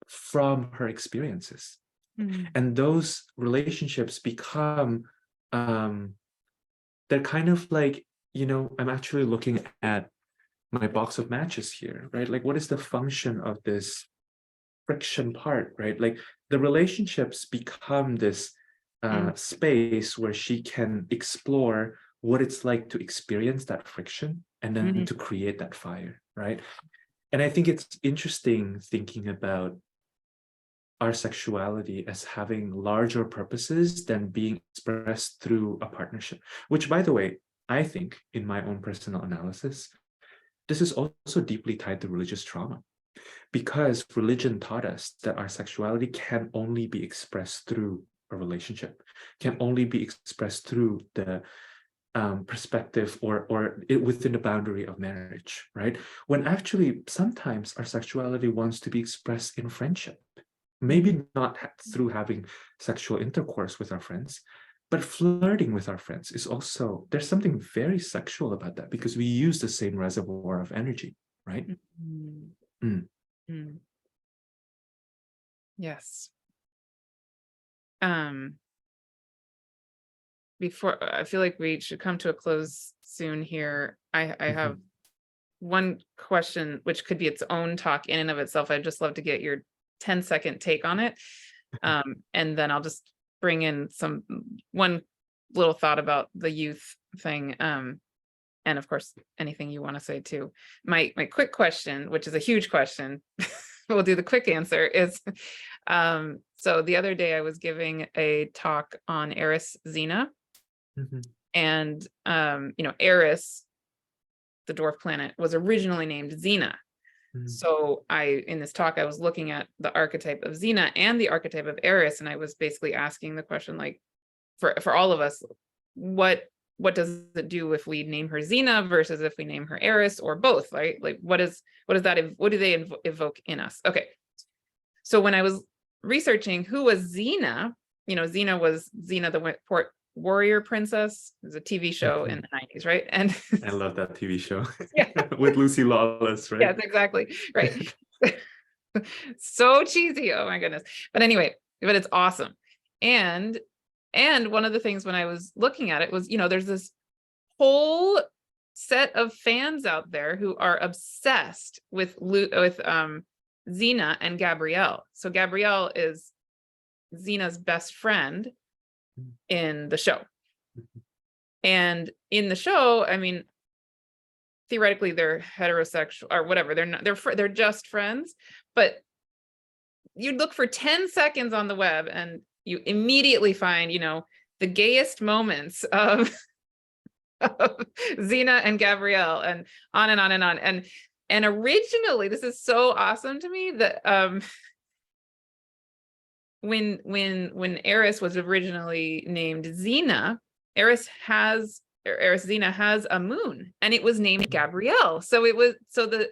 from her experiences. Mm. And those relationships become, they're kind of like, I'm actually looking at my box of matches here, right? Like, what is the function of this friction part, right? Like, the relationships become this Mm. space where she can explore what it's like to experience that friction and then Mm. to create that fire, right? And I think it's interesting thinking about our sexuality as having larger purposes than being expressed through a partnership, which, by the way, I think in my own personal analysis, this is also deeply tied to religious trauma, because religion taught us that our sexuality can only be expressed through a relationship, can only be expressed through the perspective or within the boundary of marriage, right? When actually sometimes our sexuality wants to be expressed in friendship, maybe not through having sexual intercourse with our friends, but flirting with our friends is also, there's something very sexual about that because we use the same reservoir of energy, right? Mm. Mm. Mm. Yes. Um, Before I feel like we should come to a close soon here. I have one question, which could be its own talk in and of itself. I'd just love to get your 10-second take on it. And then I'll just bring in one little thought about the youth thing. And of course, anything you want to say too. My quick question, which is a huge question, we'll do the quick answer, is so the other day I was giving a talk on Eris Xena. And Eris, the dwarf planet, was originally named Xena. So in this talk, I was looking at the archetype of Xena and the archetype of Eris, and I was basically asking the question, like, for all of us, what does it do if we name her Xena versus if we name her Eris, or both, right? Like, what do they evoke in us? Okay. So when I was researching who was Xena, Xena was Xena the Warrior Princess. It was a TV show in the 90s, right? And I love that TV show. yeah, With Lucy Lawless, right? yes, exactly. Right. So cheesy. Oh my goodness. But anyway, but it's awesome. And one of the things when I was looking at it was, there's this whole set of fans out there who are obsessed with Xena and Gabrielle. So Gabrielle is Xena's best friend in the show. And in the show, I mean, theoretically they're heterosexual or whatever. They're not, they're just friends, but you'd look for 10 seconds on the web and you immediately find, the gayest moments of, of Xena and Gabrielle, and on and on and on. And originally, this is so awesome to me that when Eris was originally named Xena, Eris Xena has a moon, and it was named Gabrielle. So it was the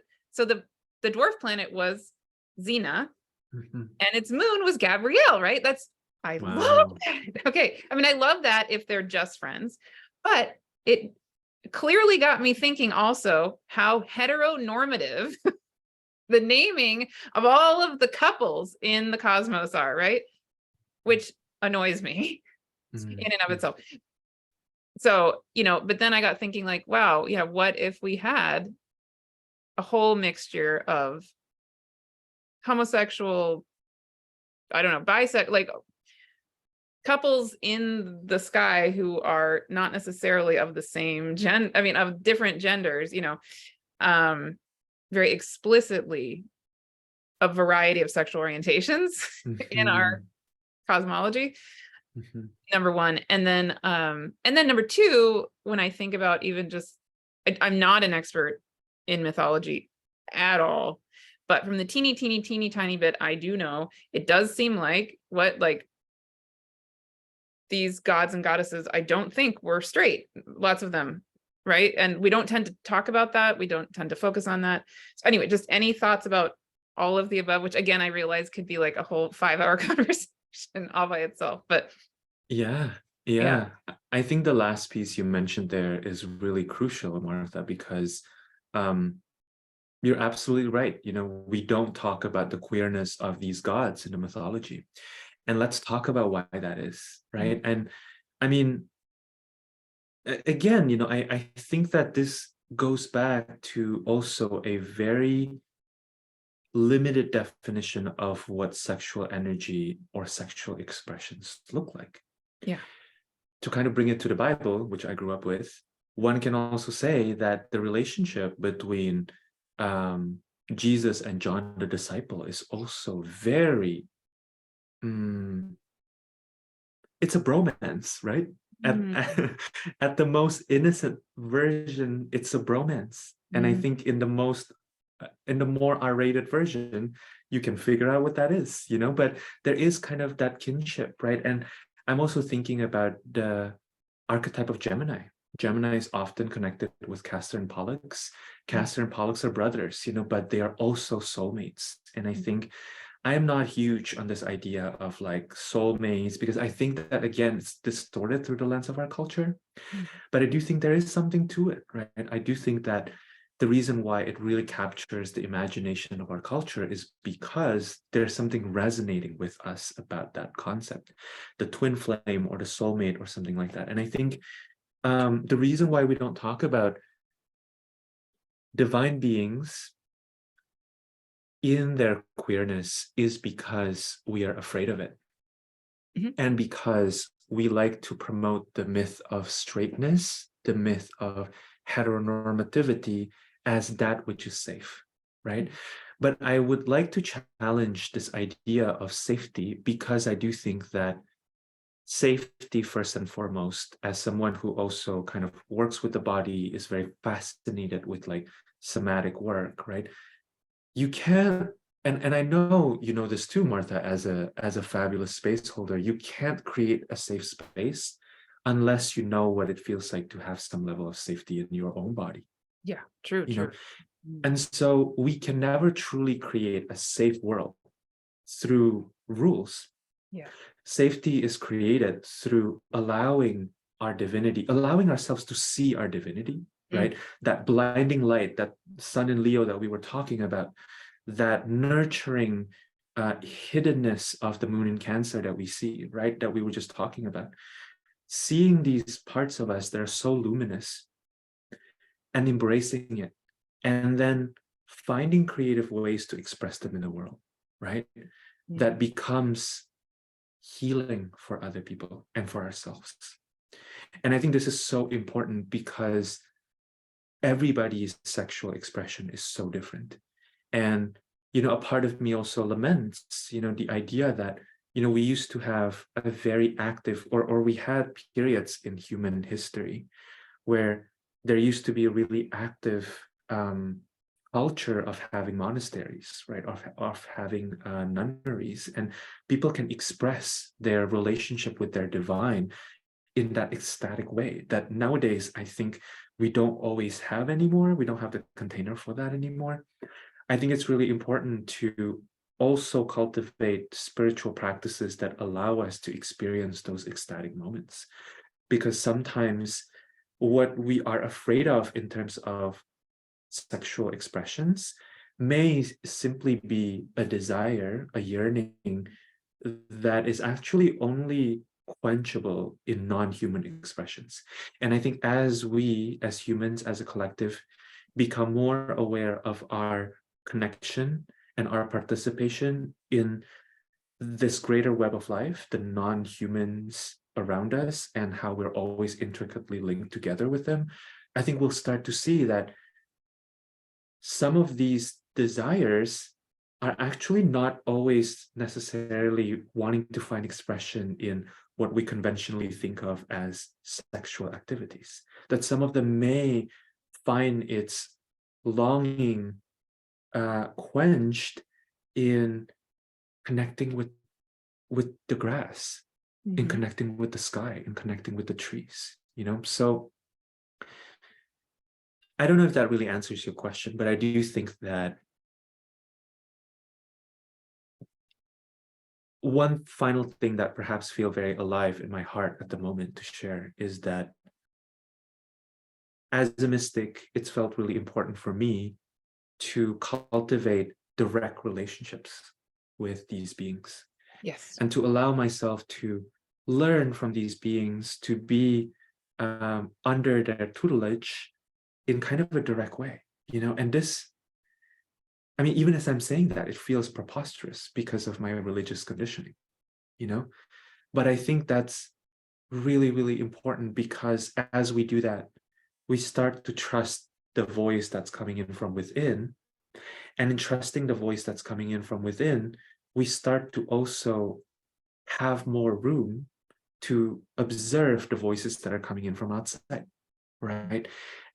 dwarf planet was Xena, and its moon was Gabrielle, right? I love that. Okay, I mean, I love that if they're just friends, but it clearly got me thinking also how heteronormative the naming of all of the couples in the cosmos are, right? Which annoys me in and of itself. So, but then I got thinking, like, wow, yeah, what if we had a whole mixture of homosexual, I don't know, bisexual, like couples in the sky who are not necessarily of the same of different genders, very explicitly a variety of sexual orientations in our cosmology. Number one. And then number two, when I think about even just, I'm not an expert in mythology at all, but from the teeny tiny bit I do know, it does seem like these gods and goddesses, I don't think were straight. Lots of them, right? And we don't tend to talk about that. We don't tend to focus on that. So anyway, just any thoughts about all of the above, which again, I realize could be like a whole 5-hour conversation all by itself, but Yeah, yeah. yeah. I think the last piece you mentioned there is really crucial, Martha, because um, you're absolutely right. You know, we don't talk about the queerness of these gods in the mythology. And let's talk about why that is, right? And I mean, again, you know, I think that this goes back to also a very limited definition of what sexual energy or sexual expressions look like. Yeah. To kind of bring it to the Bible, which I grew up with, one can also say that the relationship between Jesus and John the disciple is also very, it's a bromance, right? At, Mm. at the most innocent version, it's a bromance. And I Mm. think in the more R-rated version, you can figure out what that is, you know, but there is kind of that kinship, right? And I'm also thinking about the archetype of Gemini. Gemini is often connected with Castor and Pollux. Castor and Pollux are brothers, you know, but they are also soulmates. And I think I am not huge on this idea of like soulmates because I think that again it's distorted through the lens of our culture. But I do think there is something to it, right? I do think that the reason why it really captures the imagination of our culture is because there's something resonating with us about that concept, the twin flame or the soulmate or something like that. And I think the reason why we don't talk about divine beings in their queerness is because we are afraid of it. And because we like to promote the myth of straightness, the myth of heteronormativity as that which is safe, right? But I would like to challenge this idea of safety because I do think that safety, first and foremost, as someone who also kind of works with the body, is very fascinated with like somatic work, right? You can't, and I know you know this too, Martha, as a fabulous space holder, you can't create a safe space unless you know what it feels like to have some level of safety in your own body, Yeah, true, you know. true. And so we can never truly create a safe world through rules. Yeah. Safety is created through allowing our divinity, allowing ourselves to see our divinity, right? That blinding light, that sun in Leo that we were talking about, that nurturing hiddenness of the moon in Cancer that we see, right? That we were just talking about. Seeing these parts of us that are so luminous and embracing it, and then finding creative ways to express them in the world, right? That becomes healing for other people and for ourselves. And I think this is so important because everybody's sexual expression is so different. And, you know, a part of me also laments, you know, the idea that, you know, we used to have a very active, or we had periods in human history where there used to be a really active culture of having monasteries, right? Of having nunneries, and people can express their relationship with their divine in that ecstatic way that nowadays I think we don't always have anymore. We don't have the container for that anymore. I think it's really important to also cultivate spiritual practices that allow us to experience those ecstatic moments, because sometimes what we are afraid of in terms of sexual expressions may simply be a desire, a yearning that is actually only quenchable in non-human expressions. And I think as we, as humans, as a collective, become more aware of our connection and our participation in this greater web of life, the non-humans around us, and how we're always intricately linked together with them, I think we'll start to see that some of these desires are actually not always necessarily wanting to find expression in what we conventionally think of as sexual activities, that some of them may find its longing quenched in connecting with the grass, in connecting with the sky, in connecting with the trees, you know. So I don't know if that really answers your question, but I do think that one final thing that perhaps feel very alive in my heart at the moment to share is that as a mystic, it's felt really important for me to cultivate direct relationships with these beings Yes. and to allow myself to learn from these beings, to be under their tutelage in kind of a direct way, and this, I mean, even as I'm saying that, it feels preposterous because of my religious conditioning, but I think that's really, really important, because as we do that, we start to trust the voice that's coming in from within. And in trusting the voice that's coming in from within, we start to also have more room to observe the voices that are coming in from outside, right?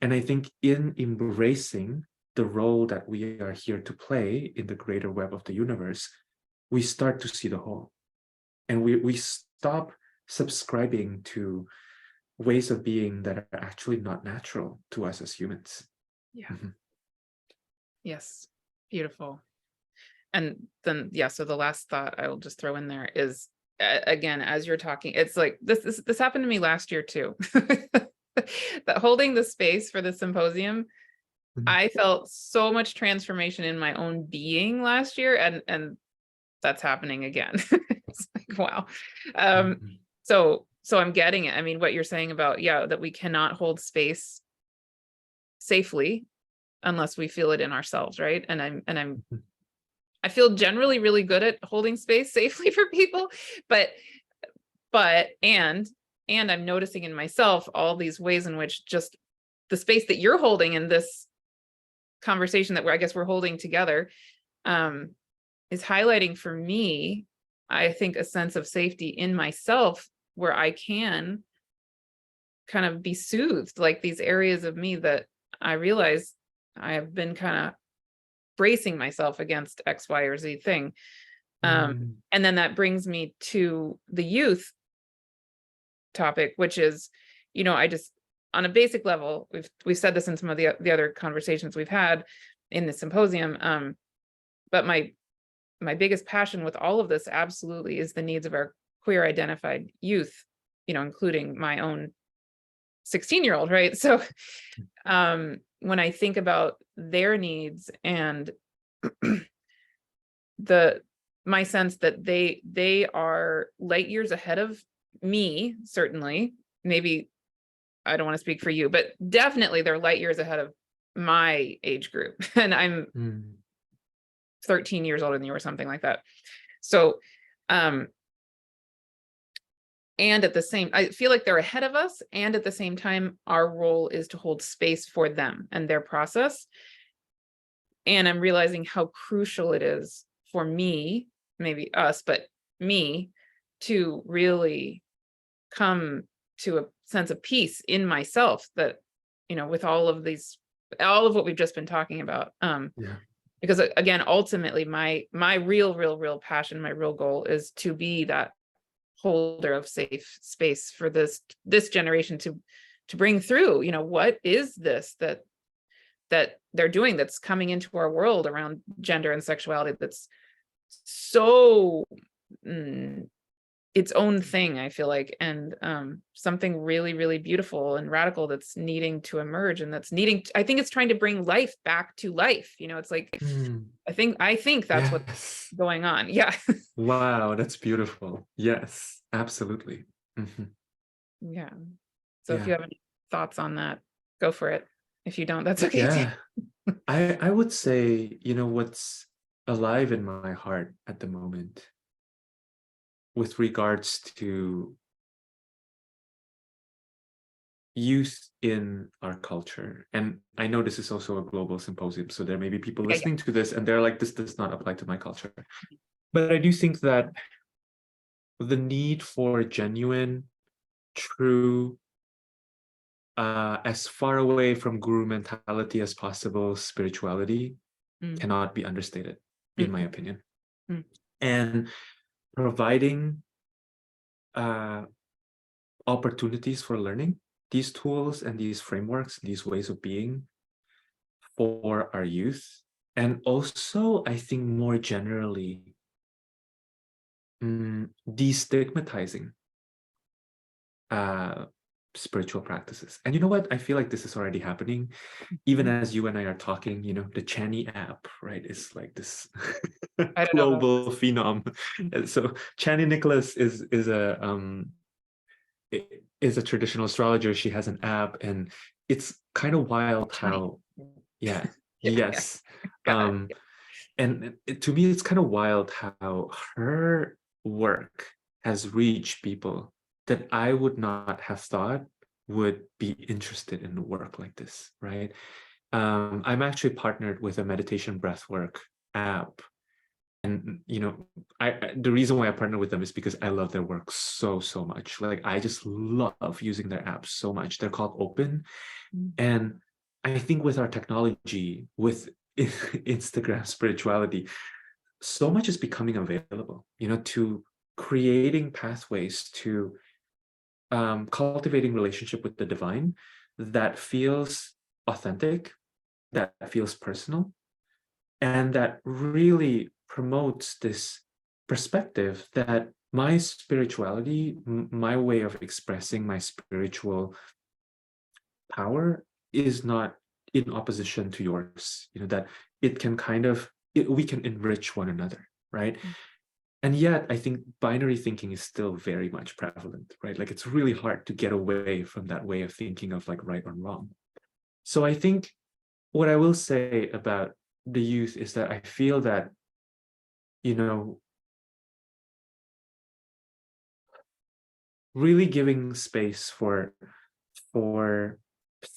And I think in embracing the role that we are here to play in the greater web of the universe, we start to see the whole. And we stop subscribing to ways of being that are actually not natural to us as humans. Yeah. Mhm. Yes. Beautiful. And then, yeah, so the last thought I will just throw in there is, again, as you're talking, it's like this happened to me last year too. That holding the space for the symposium, Mhm. I felt so much transformation in my own being last year, and that's happening again. It's like, wow. Mhm. So I'm getting it. I mean, what you're saying about, yeah, that we cannot hold space safely unless we feel it in ourselves, right? I feel generally really good at holding space safely for people, but and I'm noticing in myself all these ways in which just the space that you're holding in this conversation that I guess we're holding together, is highlighting for me, I think, a sense of safety in myself where I can kind of be soothed, like these areas of me that I realize I have been kind of bracing myself against X, Y, or Z thing. Mm. And then that brings me to the youth topic, which is, I just, on a basic level, we've said this in some of the other conversations we've had in the symposium. But my biggest passion with all of this absolutely is the needs of our queer identified youth, including my own 16-year-old, right? So when I think about their needs and my sense that they are light years ahead of me, certainly, maybe I don't want to speak for you, but definitely they're light years ahead of my age group. And I'm Mm. 13 years older than you or something like that. So, and at the same, I feel like they're ahead of us. And at the same time, our role is to hold space for them and their process. And I'm realizing how crucial it is for me, maybe us, but me, to really come to a sense of peace in myself that, with all of what we've just been talking about. Yeah. Because again, ultimately my real passion, my real goal is to be that holder of safe space for this generation to bring through, what is this that they're doing that's coming into our world around gender and sexuality that's so its own thing, I feel like, and something really, really beautiful and radical that's needing to emerge, and I think it's trying to bring life back to life. It's like, Mm. I think that's what's Yes. going on. Yeah. Wow, that's beautiful. Yes, absolutely. Mhm. Yeah. So if you Yeah. have any thoughts on that, go for it. If you don't, that's okay too. Yeah. I would say, what's alive in my heart at the moment with regards to youth in our culture. And I know this is also a global symposium, so there may be people Yeah, yeah. listening to this and they're like, this does not apply to my culture. But I do think that the need for genuine, true, as far away from guru mentality as possible spirituality Mm, cannot be understated, in my mm, opinion. mm, And providing uh, opportunities for learning these tools and these frameworks, these ways of being, for our youth, and also I think more generally destigmatizing uh, spiritual practices. And you know what? I feel like this is already happening, even Mhm. as you and I are talking. The Chani app, right, is like this I don't know about global phenom. And so Chani Nicholas is a traditional astrologer. She has an app, and it's kind of wild Chani. how, yeah, Yeah, yeah, yes. got it. Um, and to me, it's kind of wild how her work has reached people that I would not have thought would be interested in work like this, right? I'm actually partnered with a meditation breathwork app. And the reason why I partner with them is because I love their work so, so much. Like, I just love using their apps so much. They're called Open. Mm. And I think with our technology, with Instagram spirituality, so much is becoming available, to creating pathways to cultivating relationship with the divine that feels authentic, that feels personal, and that really promotes this perspective that my spirituality, my way of expressing my spiritual power is not in opposition to yours, that it can we can enrich one another, right? And yet, I think binary thinking is still very much prevalent, right? Like, it's really hard to get away from that way of thinking of like right or wrong. So I think what I will say about the youth is that I feel that, you know, really giving space for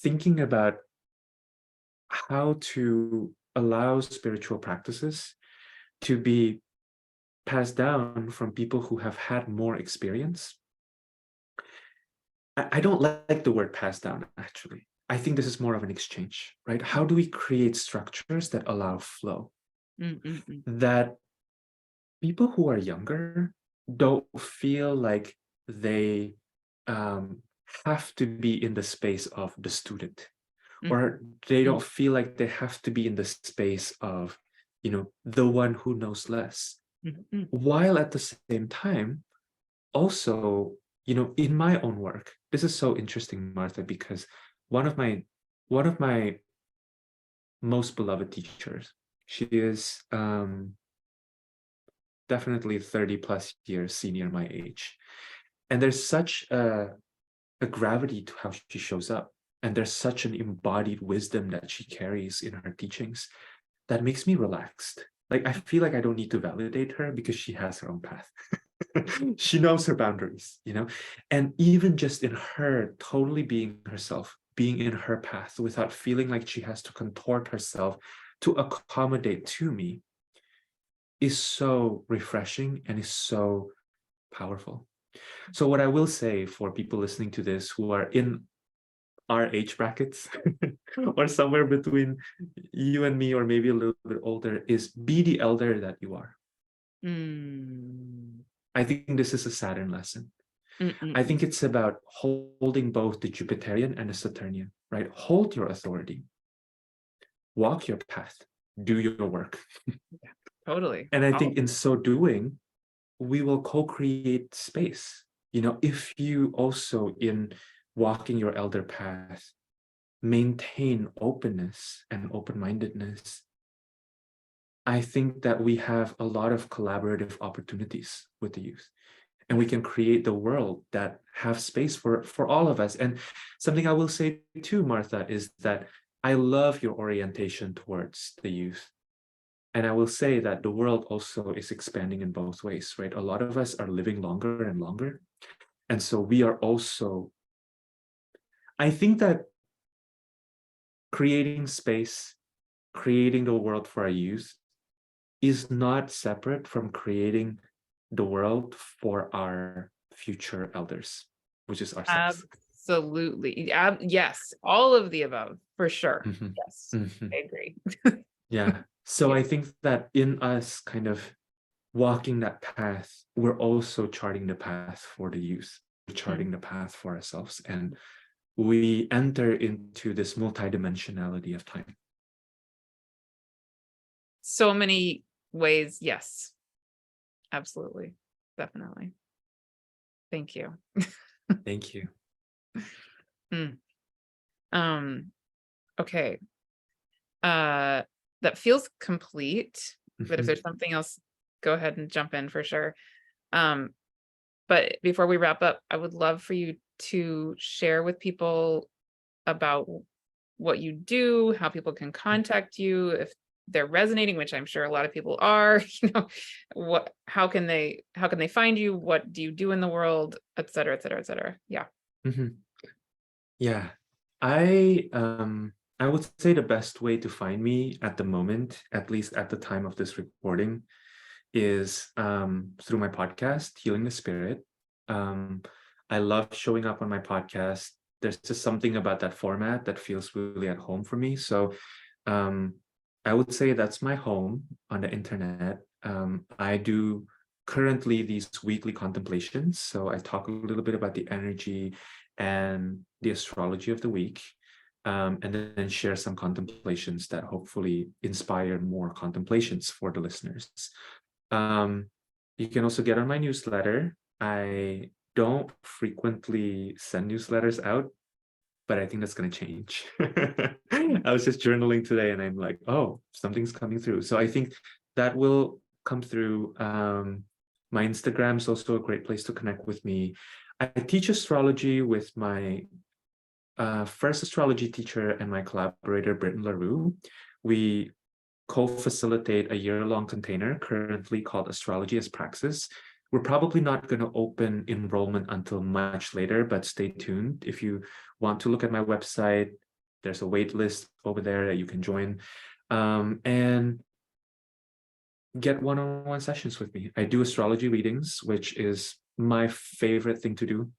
thinking about how to allow spiritual practices to be passed down from people who have had more experience. I don't like the word pass down, actually. I think this is more of an exchange, right? How do we create structures that allow flow? Mm, mm, mm. That people who are younger don't feel like they um, have to be in the space of the student, Mm, or they mm, don't feel like they have to be in the space of, the one who knows less. mm, mm. While at the same time, also, in my own work, this is so interesting, Martha, because one of my most beloved teachers, she is definitely 30 plus years senior my age. And there's such a gravity to how she shows up. And there's such an embodied wisdom that she carries in her teachings that makes me relaxed. Like, I feel like I don't need to validate her because she has her own path. She knows her boundaries, and even just in her totally being herself, being in her path without feeling like she has to contort herself to accommodate to me is so refreshing and is so powerful. So what I will say for people listening to this who are in our age brackets or somewhere between you and me, or maybe a little bit older, is be the elder that you are. Mm. I think this is a Saturn lesson. Mm, mm, I mm. think it's about holding both the Jupiterian and the Saturnian, right? Hold your authority, walk your path, do your work. Totally. And I Oh, think in so doing, we will co-create space. If you also, in walking your elder path, maintain openness and open-mindedness, I think that we have a lot of collaborative opportunities with the youth, and we can create the world that have space for all of us. And something I will say too, Martha, is that I love your orientation towards the youth. And I will say that the world also is expanding in both ways, right? A lot of us are living longer and longer. And so we are also, I think that creating space, creating the world for our youth is not separate from creating the world for our future elders, which is ourselves. absolutely. Yes, all of the above, for sure. Mhm, Yes, mhm. I agree. Yeah. So Yeah. I think that in us kind of walking that path, we're also charting the path for the youth, Mm. charting the path for ourselves. And we enter into this multidimensionality of time. so many ways, yes, absolutely, definitely. Thank you. Thank you. Mm. Okay. That feels complete, but if Mhm. there's something else, go ahead and jump in for sure. Um, but before we wrap up, I would love for you to share with people about what you do, how people can contact you, if they're resonating, which I'm sure a lot of people are, how can they find you? What do you do in the world, et cetera, et cetera, et cetera. Yeah. Mhm. Yeah. I would say the best way to find me at the moment, at least at the time of this recording, is through my podcast, Healing the Spirit. Um, I love showing up on my podcast. There's just something about that format that feels really at home for me. So um, I would say that's my home on the internet. I do currently these weekly contemplations. So I talk a little bit about the energy and the astrology of the week. And then share some contemplations that hopefully inspire more contemplations for the listeners. Um, you can also get on my newsletter. I don't frequently send newsletters out, but I think that's going to change. I was just journaling today and I'm like, oh, something's coming through. So I think that will come through. My Instagram is also a great place to connect with me. I teach astrology with my first astrology teacher and my collaborator, Britton LaRue. We co-facilitate a year-long container currently called Astrology as Praxis. We're probably not going to open enrollment until much later, but stay tuned. If you want to look at my website, there's a wait list over there that you can join and get one-on-one sessions with me. I do astrology readings, which is my favorite thing to do.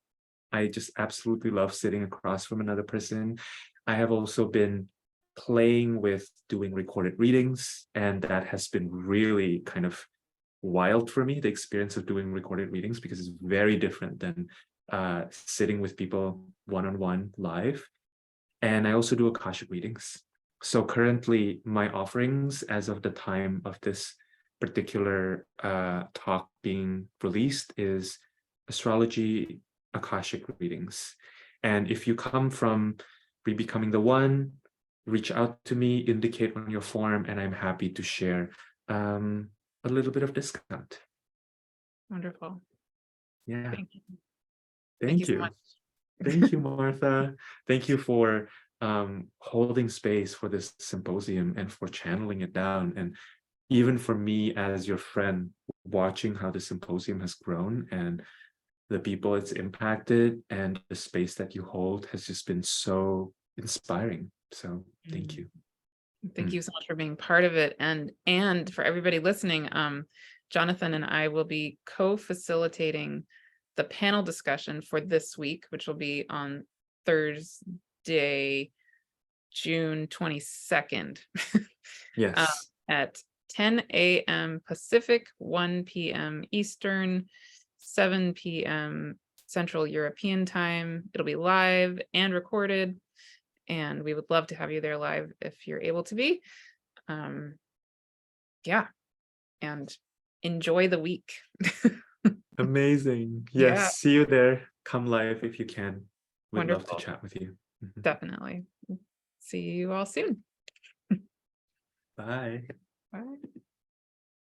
I just absolutely love sitting across from another person. I have also been playing with doing recorded readings, and that has been really kind of wild for me, the experience of doing recorded readings, because it's very different than sitting with people one-on-one live. And I also do Akashic readings. So currently my offerings as of the time of this particular talk being released is astrology Akashic readings. And if you come from Becoming the One, reach out to me, indicate on your form, and I'm happy to share a little bit of discount. Wonderful. Yeah. Thank you. Thank you Thank so much. you. Thank you, Martha. Thank you for holding space for this symposium and for channeling it down. And even for me as your friend, watching how the symposium has grown and the people it's impacted and the space that you hold has just been so inspiring. So thank you. Thank Mm. you so much for being part of it. And for everybody listening, Jonathan and I will be co-facilitating the panel discussion for this week, which will be on Thursday, June 22nd Yes. at 10 a.m. Pacific, 1 p.m. Eastern, 7 p.m. Central European time. It'll be live and recorded, and we would love to have you there live if you're able to be. Yeah, and enjoy the week. Amazing. Yeah, Yes. See you there. Come live if you can. We'd love to wonderful. chat with you. Mhm. Definitely. See you all soon. Bye. Bye.